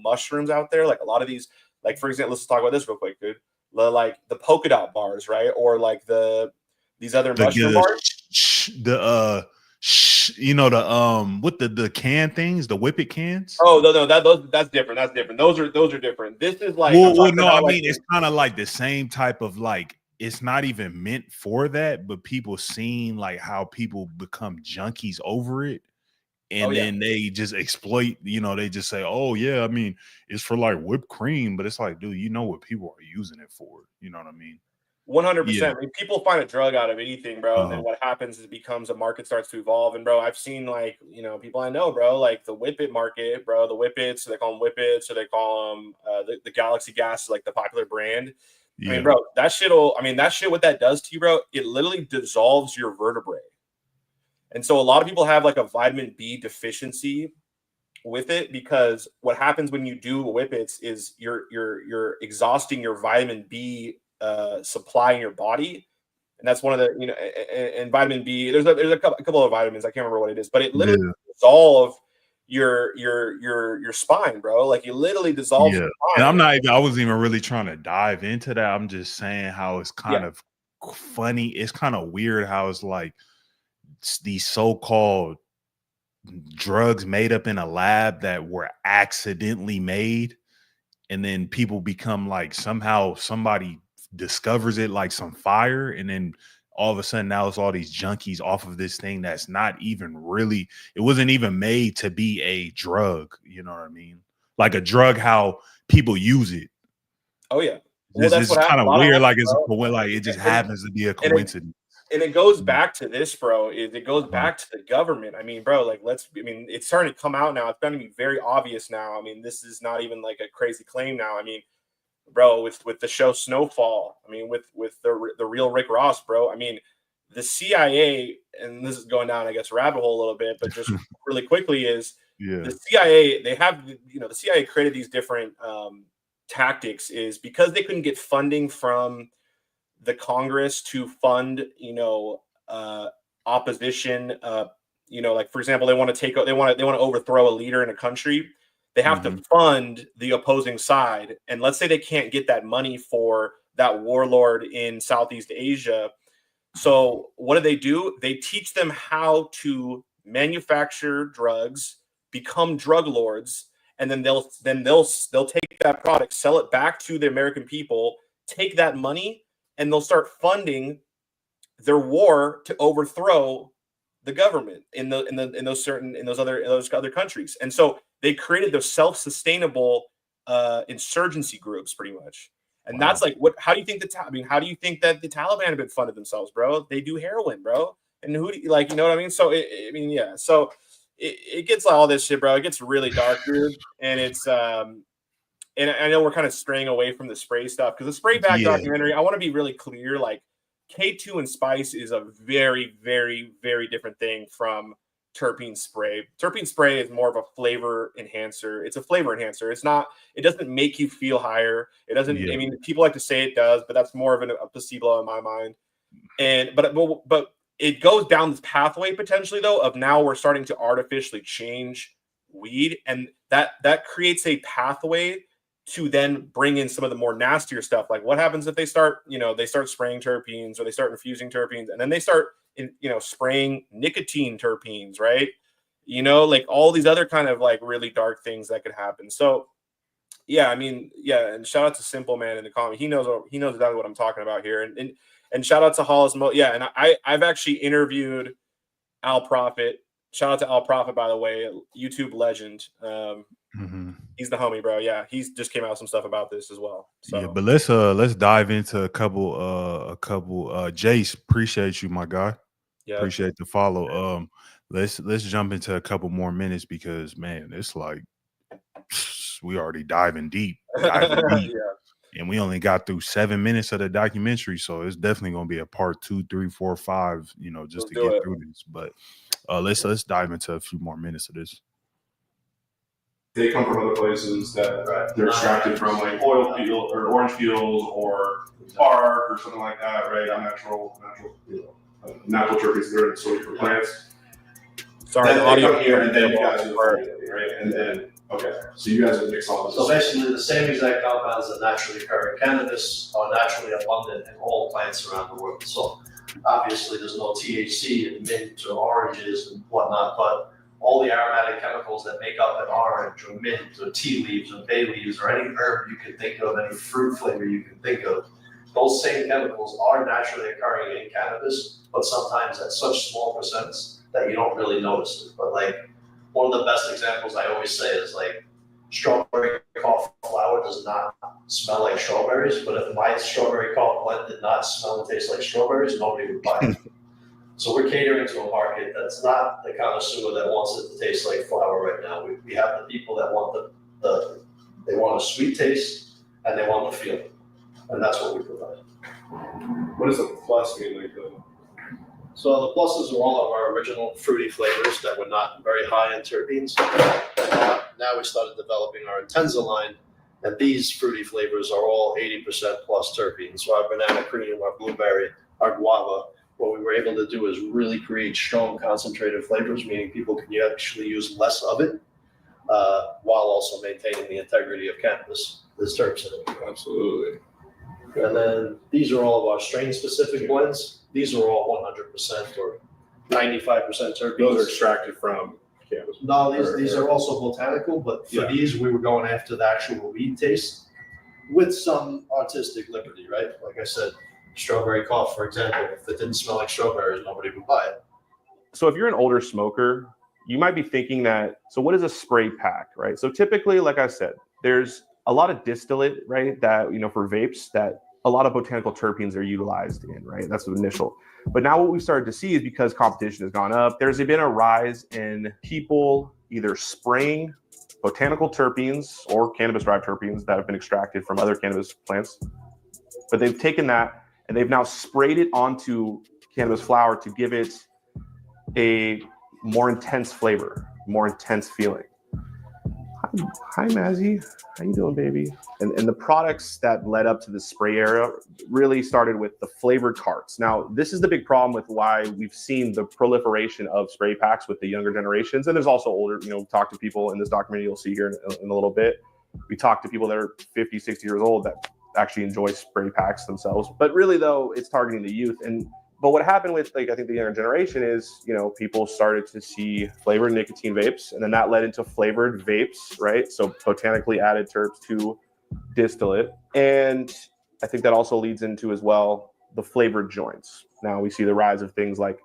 mushrooms out there, like a lot of these, like for example, let's talk about this real quick, dude. Like the polka dot bars, right, or like these other mushroom bars. With the can things, the whip it cans. Oh no, that's different. That's different. Those are different. This is like, it's kind of like the same type of like. It's not even meant for that, but people seeing like how people become junkies over it, and then they just exploit. They just say, "Oh yeah, I mean, it's for like whipped cream," but it's like, dude, you know what people are using it for? You know what I mean? 100%. I mean, people find a drug out of anything, bro. And then what happens is it becomes a market starts to evolve. And bro, I've seen like, people I know, bro, like the Whippet market, bro, the Whippets, so they call them Whippets, or they call them the Galaxy Gas is like the popular brand. Yeah. I mean, bro, that shit, what that does to you, bro, it literally dissolves your vertebrae. And so a lot of people have like a vitamin B deficiency with it, because what happens when you do whippets is you're exhausting your vitamin B supply in your body. And that's one of the, and vitamin B, there's a couple of vitamins, I can't remember what it is, but it literally dissolve your spine, bro. Like you literally dissolve your And spine. I wasn't even really trying to dive into that. I'm just saying how it's kind of funny. It's kind of weird how it's like these so-called drugs made up in a lab that were accidentally made, and then people become like, somehow somebody discovers it like some fire, and then all of a sudden now it's all these junkies off of this thing that's not even really, it wasn't even made to be a drug, you know what I mean? Like a drug, how people use it. Oh yeah. Well, that's what kind of weird. Like it just happens to be a coincidence. And it goes back to this, bro. It goes back to the government. I mean, bro, like it's starting to come out now. It's going to be very obvious now. I mean, this is not even like a crazy claim now. I mean, bro, with the show Snowfall, I mean, with the real Rick Ross, bro. I mean, the CIA, and this is going down, I guess, rabbit hole a little bit, but just really quickly is the CIA, they have, the CIA created these different tactics is because they couldn't get funding from the Congress to fund, opposition, like for example, they want to overthrow a leader in a country. They have to fund the opposing side. And let's say they can't get that money for that warlord in Southeast Asia. So what do? They teach them how to manufacture drugs, become drug lords, and then they'll take that product, sell it back to the American people, take that money, and they'll start funding their war to overthrow the government in those other countries. And so they created those self-sustainable insurgency groups, pretty much. And that's like, how do you think how do you think that the Taliban have been funded themselves, bro? They do heroin, bro. And who do you, like, you know what I mean? So so it gets all this shit, bro. It gets really dark, dude. And it's and I know we're kind of straying away from the spray stuff, because the spray bag documentary, I want to be really clear, like K2 and spice is a very, very, very different thing from terpene spray. Terpene spray is more of a flavor enhancer. It's a flavor enhancer. It doesn't make you feel higher. It doesn't, I mean, people like to say it does, but that's more of a placebo in my mind. And, but it goes down this pathway potentially though, of now we're starting to artificially change weed. And that creates a pathway to then bring in some of the more nastier stuff. Like what happens if they start spraying terpenes, or they start infusing terpenes, and then they start spraying nicotine terpenes, right? Like all these other kind of like really dark things that could happen. So yeah, I mean, yeah. And shout out to Simple Man in the comment. He knows exactly what I'm talking about here. And shout out to Hollis Mo. Yeah. And I've actually interviewed Al Prophet. Shout out to Al Prophet, by the way, YouTube legend. He's the homie, bro. Yeah, he's just came out with some stuff about this as well. So. Yeah, but let's dive into a couple. Jace, appreciate you, my guy. Yeah, appreciate the follow. Let's jump into a couple more minutes, because man, it's like we already diving deep. And we only got through 7 minutes of the documentary, so it's definitely gonna be a part 2, 3, 4, 5. Just to get through this. But let's dive into a few more minutes of this. They come from other places that they're extracted from, like oil field or orange fields or bark or something like that, right? Natural terpenes that are sold for plants. Sorry, the audio here, and then you guys do it, right? And then so you guys would mix all this. So basically, the same exact compounds that naturally occur in cannabis are naturally abundant in all plants around the world. So obviously, there's no THC in mint or oranges and whatnot, but all the aromatic chemicals that make up an orange or mint or tea leaves or bay leaves or any herb you can think of, any fruit flavor you can think of, those same chemicals are naturally occurring in cannabis, but sometimes at such small percents that you don't really notice it. But like one of the best examples I always say is like strawberry cough flower does not smell like strawberries, but if my strawberry cough blend did not smell and taste like strawberries, nobody would buy it. So we're catering to a market that's not the connoisseur that wants it to taste like flour right now. We have the people that want they want a sweet taste and they want the feeling, and that's what we provide. What does the plus mean? Like So the pluses are all of our original fruity flavors that were not very high in terpenes. Now we started developing our Intenza line, and these fruity flavors are all 80% plus terpenes. So our banana cream, our blueberry, our guava. What we were able to do is really create strong concentrated flavors, meaning people can actually use less of it while also maintaining the integrity of cannabis. There's terps in it. Absolutely. And then these are all of our strain-specific blends. These are all 100% or 95% terpenes. Those are extracted from cannabis. No, these are also botanical, but for these, we were going after the actual weed taste with some artistic liberty, right? Like I said, strawberry cough, for example, if it didn't smell like strawberries, nobody would buy it. So if you're an older smoker, you might be thinking that, so what is a spray pack, right? So typically, like I said, there's a lot of distillate, right? That, you know, for vapes, that a lot of botanical terpenes are utilized in, right? That's the initial. But now what we've started to see is because competition has gone up, there's been a rise in people either spraying botanical terpenes or cannabis-derived terpenes that have been extracted from other cannabis plants. But they've taken that and they've now sprayed it onto cannabis flower to give it a more intense flavor, more intense feeling. Hi Mazzy, how you doing, baby? And the products that led up to the spray era really started with the flavored carts. Now, this is the big problem with why we've seen the proliferation of spray packs with the younger generations. And there's also older, you know, talk to people in this documentary you'll see here in a little bit. We talk to people that are 50, 60 years old that actually enjoy spray packs themselves. But really, though, it's targeting the youth. But what happened with, like, I think the younger generation is, you know, people started to see flavored nicotine vapes, and then that led into flavored vapes, right? So botanically added terps to distillate. And I think that also leads into, as well, the flavored joints. Now we see the rise of things like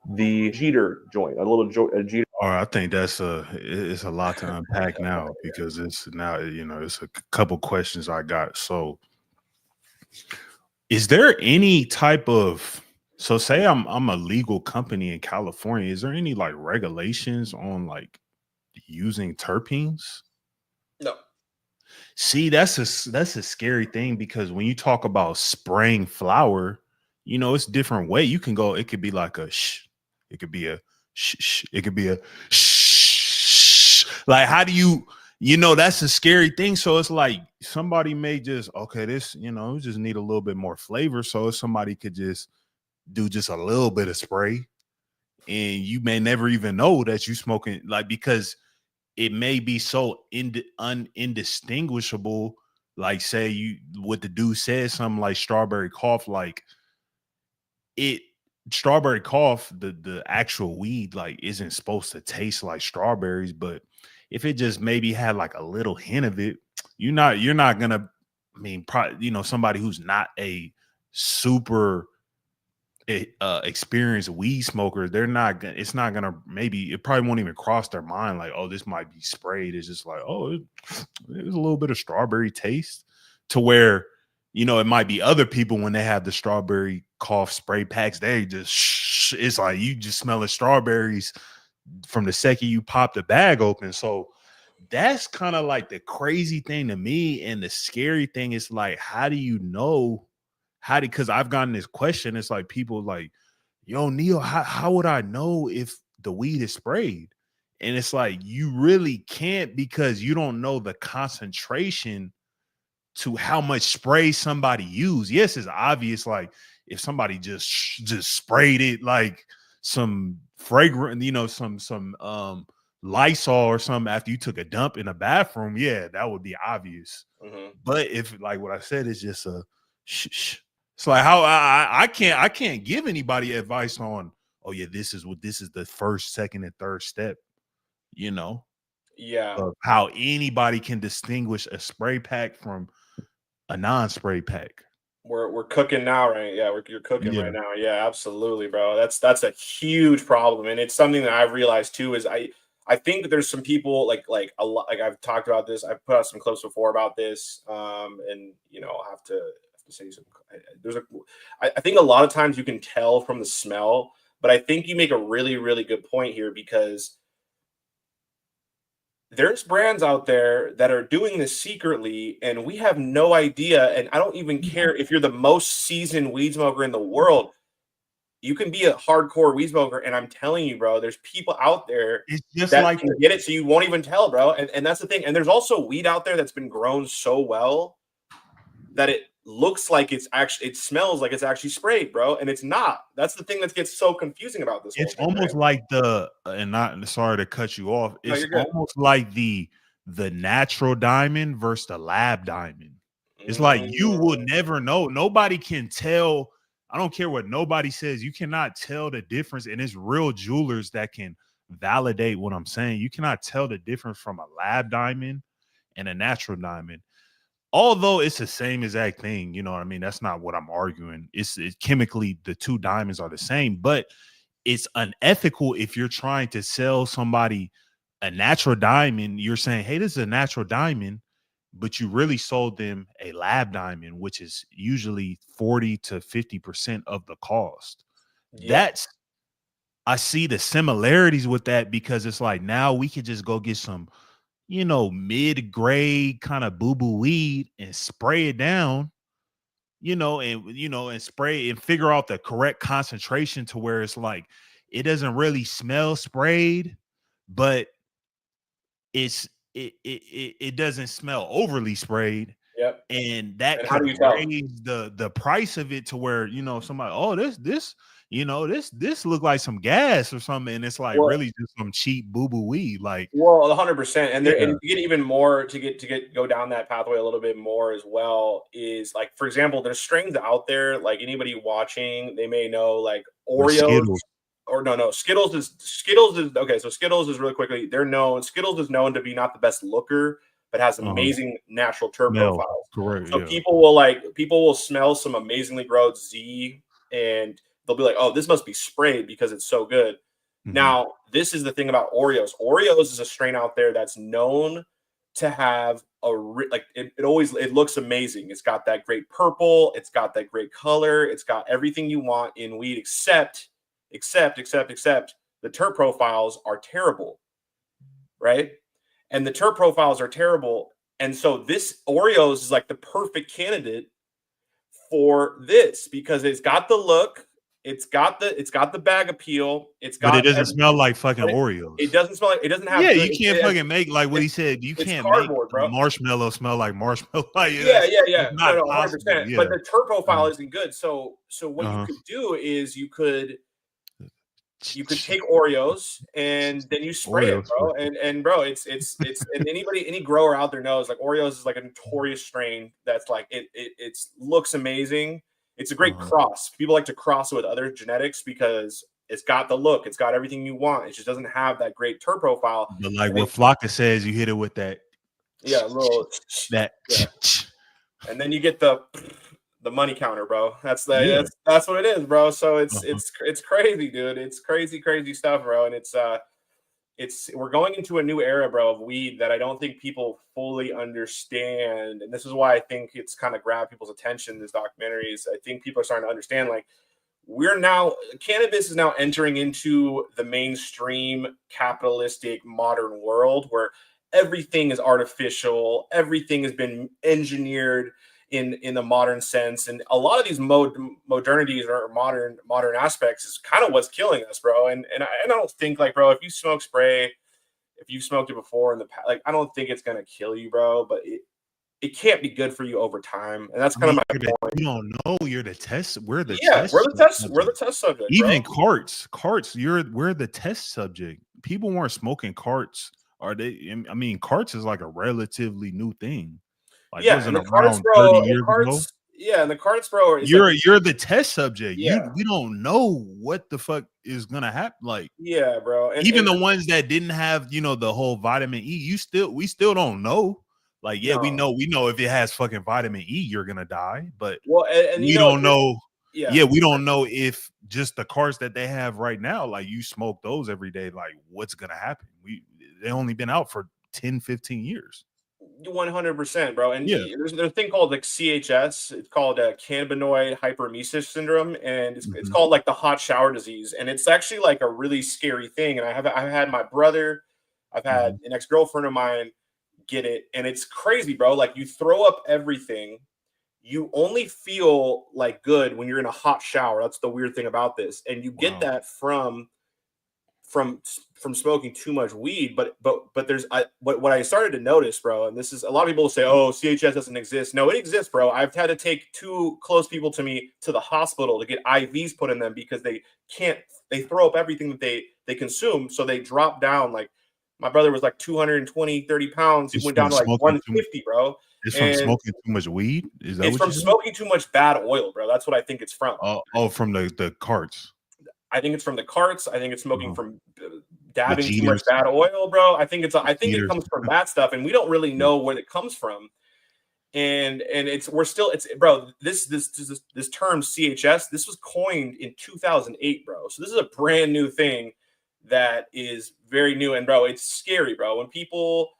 the Jeter joint, a Jeter. All right, I think it's a lot to unpack now, because it's now, you know, it's a couple questions I got. So is there any type of, so say I'm a legal company in California, is there any like regulations on like using terpenes? No. See, that's a scary thing, because when you talk about spraying flower, you know, it's different way. You can go, it could be like a shh, it could be a shh, it could be a shh. Like, how do you know, that's a scary thing. So it's like somebody may just, okay, this, you know, just need a little bit more flavor. So if somebody could just do just a little bit of spray, and you may never even know that you smoking, like, because it may be so indistinguishable. Like, say you, what the dude says, something like strawberry cough, like strawberry cough, the actual weed, like, isn't supposed to taste like strawberries, but if it just maybe had like a little hint of it, you're not gonna, I mean, probably, you know, somebody who's not a super experienced weed smoker, they're not gonna, it's not gonna, maybe it probably won't even cross their mind like, oh, this might be sprayed. It's just like, oh, there's a little bit of strawberry taste, to where, you know, it might be other people when they have the strawberry cough spray packs, they just it's like you just smelling strawberries from the second you pop the bag open. So that's kind of like the crazy thing to me. And the scary thing is, like, how do you know? Because I've gotten this question. It's like people like, yo, Neil, how would I know if the weed is sprayed? And it's like, you really can't, because you don't know the concentration to how much spray somebody used. Yes, it's obvious. Like, if somebody just sprayed it like some fragrant, you know, some Lysol or something after you took a dump in a bathroom, yeah, that would be obvious. But if, like what I said, is just a shh. It's like, how I can't give anybody advice on, oh yeah, this is the first, second, and third step, you know, of how anybody can distinguish a spray pack from a non-spray pack. We're cooking now, right? Yeah, you're cooking right now. Yeah, absolutely, bro. That's a huge problem, and it's something that I've realized too. Is I think there's some people like a lot, like I've talked about this. I've put out some clips before about this, and you know, I'll have to say some. I think a lot of times you can tell from the smell, but I think you make a really, really good point here, because there's brands out there that are doing this secretly, and we have no idea. And I don't even care if you're the most seasoned weed smoker in the world. You can be a hardcore weed smoker, and I'm telling you, bro, there's people out there It's just that like can get it, so you won't even tell, bro. And that's the thing. And there's also weed out there that's been grown so well that it looks like it smells like it's actually sprayed, bro, and it's not. That's the thing that gets so confusing about this whole it's thing, almost right? like and not sorry to cut you off. No, It's you're good. almost like the natural diamond versus the lab diamond. It's like you will never know. Nobody can tell. I don't care what nobody says. You cannot tell the difference, and it's real jewelers that can validate what I'm saying. You cannot tell the difference from a lab diamond and a natural diamond. Although it's the same exact thing, you know what I mean? That's not what I'm arguing. It's chemically, the two diamonds are the same, but it's unethical if you're trying to sell somebody a natural diamond. You're saying, hey, this is a natural diamond, but you really sold them a lab diamond, which is usually 40 to 50% of the cost. Yep. I see the similarities with that, because it's like now we could just go get some, mid-grade kind of boo-boo weed and spray it down, and spray and figure out the correct concentration to where it's like it doesn't really smell sprayed, but it doesn't smell overly sprayed. Yep. And that And how could do you tell? raise the price of it to where somebody, oh, this look like some gas or something, and it's like really just some cheap boo-boo weed. Like, well, 100%. And there, Yeah. and to get even more go down that pathway a little bit more as well is like, for example, there's strains out there, like anybody watching, they may know, like Oreos. Skittles. Or no, Skittles is okay. So Skittles is really quickly, Skittles is known to be not the best looker, but has amazing natural terp profiles. Correct. So Yeah. people will smell some amazingly growed Z, and they'll be like, oh, this must be sprayed because it's so good. Now, this is the thing about Oreos. Oreos is a strain out there that's known to have it looks amazing. It's got that great purple, it's got that great color, it's got everything you want in weed, except the terp profiles are terrible, right? And the terp profiles are terrible, and so this Oreos is like the perfect candidate for this because it's got the look, it's got the bag appeal, But it doesn't smell like fucking Oreos. It doesn't smell like, it doesn't have. Yeah, good, you can't fucking make like what he said. You can't make marshmallow smell like marshmallow. Like, Yeah. That's not No, possible. 100%. Yeah. But the terp profile isn't good. So what you could do is you could take Oreos and then you spray it, bro. And bro, it's and any grower out there knows like Oreos is like a notorious strain that's like it looks amazing. It's a great cross. People like to cross it with other genetics because it's got the look, it's got everything you want. It just doesn't have that great terp profile. But like what Flocka says, you hit it with that. Yeah, a little that. Yeah. And then you get the money counter, bro. That's what it is, bro. So it's crazy, dude. It's crazy stuff, bro. And we're going into a new era, bro, of weed that I don't think people fully understand. And this is why I think it's kind of grabbed people's attention, this documentaries. I think people are starting to understand, like, cannabis is now entering into the mainstream capitalistic modern world where everything is artificial, everything has been engineered in the modern sense, and a lot of these modernities or modern aspects is kind of what's killing us, bro. And I don't think, like, bro, if you smoke spray, if you've smoked it before in the past, like, I don't think it's gonna kill you, bro, but it can't be good for you over time, and that's kind of my point. You don't know. You're the test. We're the test subject. Even bro. carts. We're the test subject. People weren't smoking carts. Are they? I mean, carts is like a relatively new thing. Like, yeah, and the carts, bro. And the carts, bro. You're the test subject. Yeah. We don't know what the fuck is gonna happen. Like, yeah, bro. Even the ones that didn't have, the whole vitamin E, we still don't know. Like, yeah, we know if it has fucking vitamin E, you're gonna die. But we don't know. Yeah, we don't know if just the carts that they have right now, like, you smoke those every day, like, what's gonna happen? They only been out for 10, 15 years. 100%, bro. And there's a thing called like CHS. It's called cannabinoid hyperemesis syndrome, and it's called like the hot shower disease. And it's actually like a really scary thing. And I've had my brother, I've had an ex-girlfriend of mine get it, and it's crazy, bro. Like, you throw up everything, you only feel like good when you're in a hot shower. That's the weird thing about this. And you get that from smoking too much weed. But there's what I started to notice, bro, and this is a lot of people will say, oh, CHS doesn't exist. No, it exists, bro. I've had to take 2 close people to me to the hospital to get IVs put in them because they throw up everything that they consume. So they drop down. Like my brother was like 220, 30 pounds. He went down to like 150, bro. It's from smoking too much weed? Is that it's from smoking too much bad oil, bro. That's what I think it's from. Oh, from the carts. I think it's from the carts. I think it's smoking from dabbing too much bad oil, bro. I think it comes from that stuff, and we don't really know where it comes from. And it's bro. This term CHS, this was coined in 2008, bro. So this is a brand new thing that is very new, and bro, it's scary, bro. When people,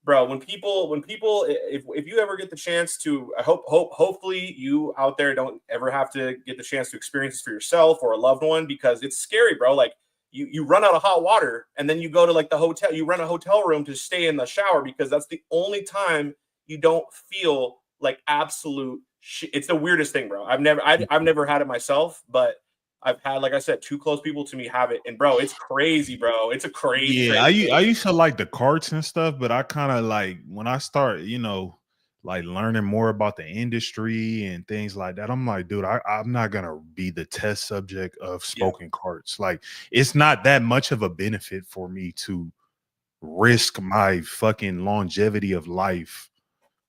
if you ever get the chance to, hopefully you out there don't ever have to get the chance to experience this for yourself or a loved one, because it's scary, bro. Like you run out of hot water and then you go to like the hotel, you rent a hotel room to stay in the shower because that's the only time you don't feel like absolute shit. It's the weirdest thing, bro. I've never had it myself, but I've had, like I said, 2 close people to me have it, and bro, it's crazy, bro. It's a crazy. Yeah, I used to like the carts and stuff, but I kind of like when I start, like learning more about the industry and things like that. I'm like, dude, I'm not gonna be the test subject of smoking carts. Like, it's not that much of a benefit for me to risk my fucking longevity of life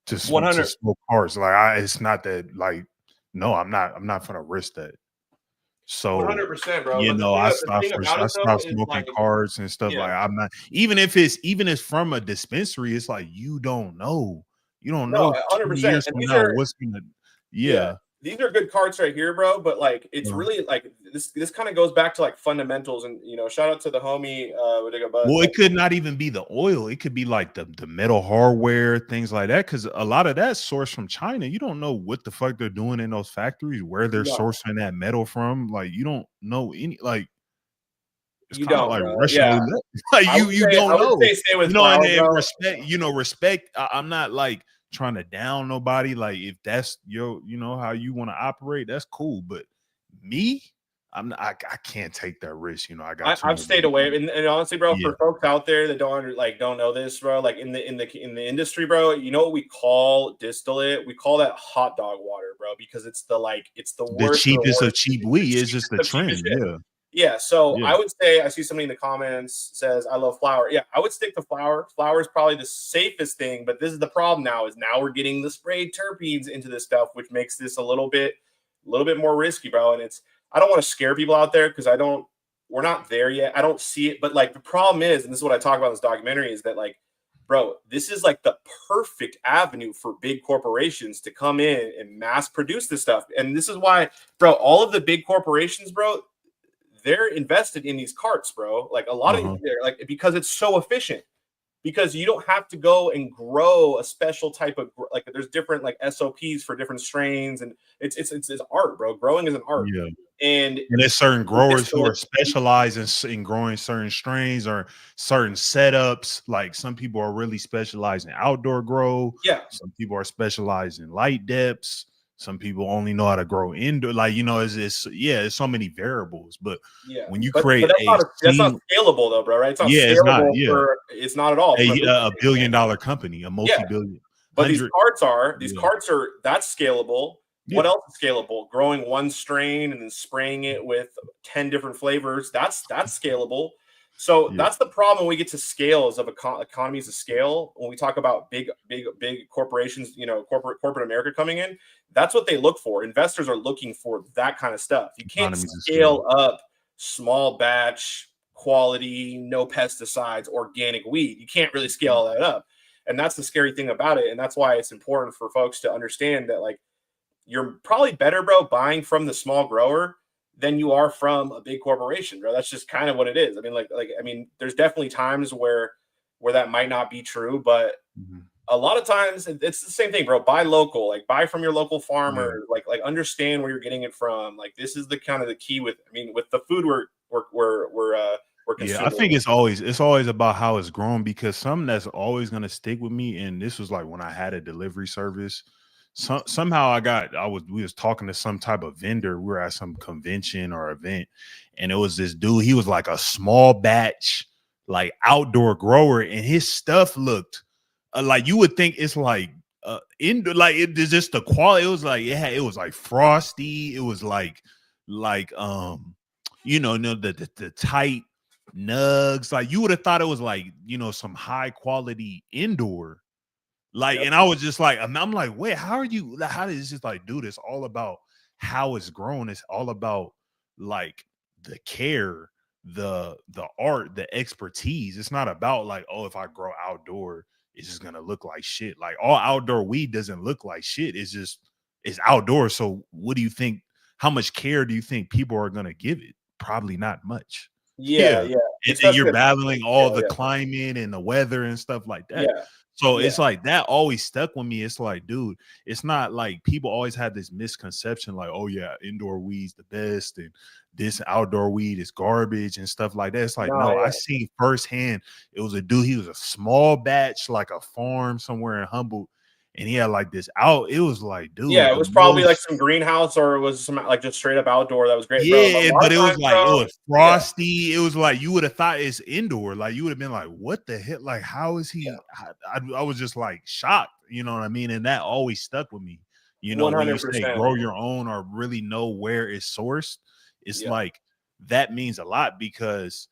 to smoke carts. Like, it's not that. Like, no, I'm not gonna risk that. So 100%, bro. I stopped smoking cards and stuff. Like, I'm not, even if it's from a dispensary, it's like you don't know 100%. years from now what's gonna these are good cards right here, bro. But like, it's really like this kind of goes back to like fundamentals, and shout out to the homie. Well, it could not even be the oil. It could be like the metal hardware, things like that. Because a lot of that's sourced from China. You don't know what the fuck they're doing in those factories, where they're sourcing that metal from. Like, you don't know any. Like, it's you don't like Russian. Like, you don't know. Stay with flour, and respect. I'm not like trying to down nobody. Like, if that's your how you want to operate, that's cool. But me, I can't take that risk. I've stayed away, and honestly, bro, for folks out there that don't know this, bro, like in the industry, bro, you know what we call distillate? We call that hot dog water, bro, because it's the worst, cheapest of cheap weed. It's just the trend. Yeah, so I would say, I see somebody in the comments says, I love flour. Yeah, I would stick to flour. Flour is probably the safest thing, but this is the problem now we're getting the sprayed terpenes into this stuff, which makes this a little bit more risky, bro. And I don't want to scare people out there because we're not there yet. I don't see it, but like the problem is, and this is what I talk about in this documentary, is that like, bro, this is like the perfect avenue for big corporations to come in and mass produce this stuff. And this is why, bro, all of the big corporations, bro, they're invested in these carts, bro. Like a lot of like, because it's so efficient, because you don't have to go and grow a special type of, like, there's different like SOPs for different strains, and it's art, bro. Growing is an art. Yeah. And there's certain growers who are specialized in growing certain strains or certain setups. Like, some people are really specialized in outdoor grow. Yeah. Some people are specialized in light depths. Some people only know how to grow indoor. Like, it's so many variables. But when you create that's not scalable though, bro, right? It's not scalable. It's not at all. A billion-dollar company, a multi-billion. But these carts are that's scalable. What else is scalable? Growing one strain and then spraying it with 10 different flavors. That's scalable. So that's the problem when we get to scales of economies of scale. When we talk about big corporations, corporate America coming in, that's what they look for. Investors are looking for that kind of stuff. You can't scale up small batch, quality, no pesticides, organic weed. You can't really scale that up. And that's the scary thing about it. And that's why it's important for folks to understand that, like, you're probably better, bro, buying from the small grower than you are from a big corporation, bro. That's just kind of what it is. I mean, there's definitely times where that might not be true, but a lot of times it's the same thing, bro. Buy local, like buy from your local farmer, like understand where you're getting it from. Like, this is the kind of the key with the food we're consuming. I think it's always about how it's grown, because something that's always going to stick with me. And this was like when I had a delivery service. somehow we was talking to some type of vendor. We were at some convention or event, and it was this dude. He was like a small batch, like outdoor grower, and his stuff looked like you would think it's like indoor, like it's just the quality. It was like it was like frosty. It was like the tight nugs. Like you would have thought it was like some high quality indoor. Like, and I was just like, I'm like, wait, how does this just like, dude, it's all about how it's grown. It's all about like the care, the art, the expertise. It's not about like, oh, if I grow outdoor, it's just gonna look like shit. Like all outdoor weed doesn't look like shit. It's outdoors. So what do you think? How much care do you think people are gonna give it? Probably not much. Yeah. And you're battling all the climate and the weather and stuff like that. Yeah. So it's like that always stuck with me. It's like, dude, it's not like people always have this misconception like, oh yeah, indoor weed's the best and this outdoor weed is garbage and stuff like that. It's like, no, I seen firsthand. It was a dude, he was a small batch, like a farm somewhere in Humboldt. And he had like this it was like, dude. Yeah, it was probably like some greenhouse or it was some like just straight up outdoor. That was great. Yeah, but it was like it was frosty. Yeah. It was like you would have thought it's indoor. Like you would have been like, what the hell? Like, how is he? Yeah. I was just like shocked, you know what I mean? And that always stuck with me. You know, 100%. When you say grow your own or really know where it's sourced, it's like that means a lot because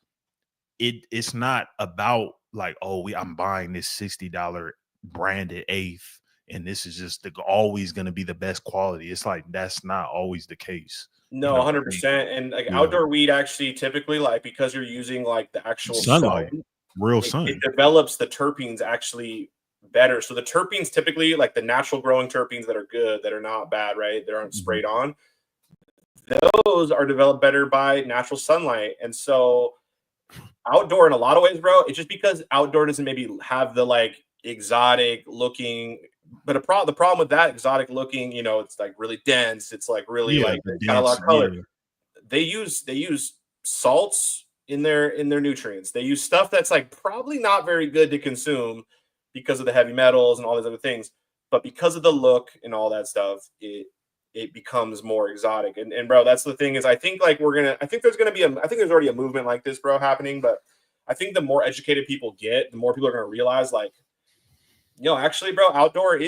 it's not about like, oh, I'm buying this $60 branded eighth. And this is just always going to be the best quality. It's like that's not always the case. No, 100%. And like outdoor weed actually typically like because you're using like the actual sunlight, real sun, it develops the terpenes actually better. So the terpenes typically like the natural growing terpenes that are good, that are not bad, right? That aren't sprayed on. Those are developed better by natural sunlight. And so outdoor in a lot of ways, bro, it's just because outdoor doesn't maybe have the like exotic looking. But the problem with that exotic looking, it's like really dense. It's like really like got a lot of color. Yeah. They use salts in their nutrients. They use stuff that's like probably not very good to consume because of the heavy metals and all these other things. But because of the look and all that stuff, it becomes more exotic. And bro, that's the thing is I think there's already a movement like this, bro, happening. But I think the more educated people get, the more people are going to realize like, actually, bro, outdoor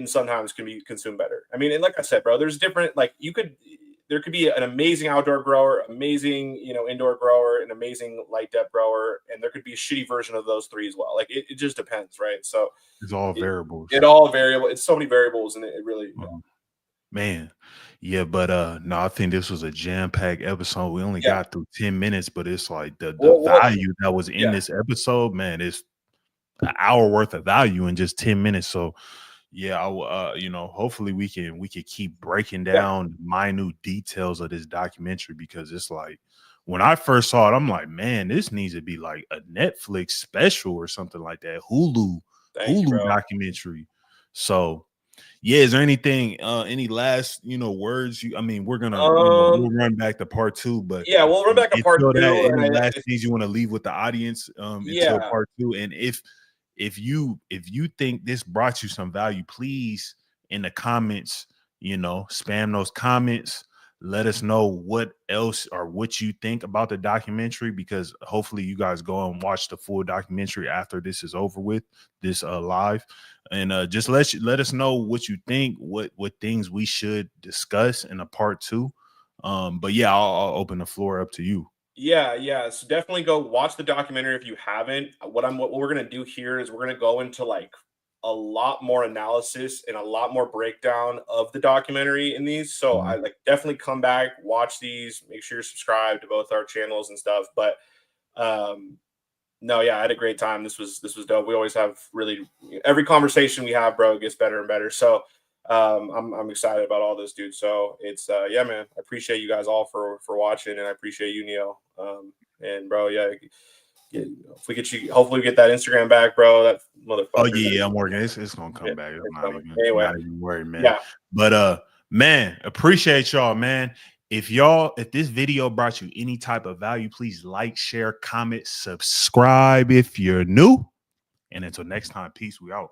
sometimes can be consumed better. I mean, and like I said, bro, there's different, like there could be an amazing outdoor grower, amazing, indoor grower, an amazing light depth grower, and there could be a shitty version of those three as well. Like it just depends, right? So it's all variables. It's so many variables, and it really, man. Yeah, but no, I think this was a jam-packed episode. We only got through 10 minutes, but it's like the value that was in this episode, man, it's an hour worth of value in just 10 minutes. So hopefully we can keep breaking down minute details of this documentary because it's like when I first saw it, I'm like, man, this needs to be like a Netflix special or something like that. Hulu documentary. So is there anything any last words we're gonna we'll run back to part 2, but we'll run back to part 2. Any last things you want to leave with the audience until part 2? And if you think this brought you some value, please in the comments, spam those comments. Let us know what else or what you think about the documentary, because hopefully you guys go and watch the full documentary after this is over with, this live. And just let us know what you think, what things we should discuss in a part 2. But I'll open the floor up to you. Yeah. So definitely go watch the documentary if you haven't. What we're gonna do here is we're gonna go into like a lot more analysis and a lot more breakdown of the documentary in these. So I like definitely come back, watch these, make sure you're subscribed to both our channels and stuff. But I had a great time. This was dope. We always have every conversation we have, bro, gets better and better. So I'm excited about all this, dude. So it's man, I appreciate you guys all for watching, and I appreciate you, Neo. And bro, if we get you, hopefully we get that Instagram back, bro. That motherfucker. I'm working. It's gonna come back. Not even worried, man. Yeah. But man, appreciate y'all, man. If this video brought you any type of value, please like, share, comment, subscribe if you're new. And until next time, peace. We out.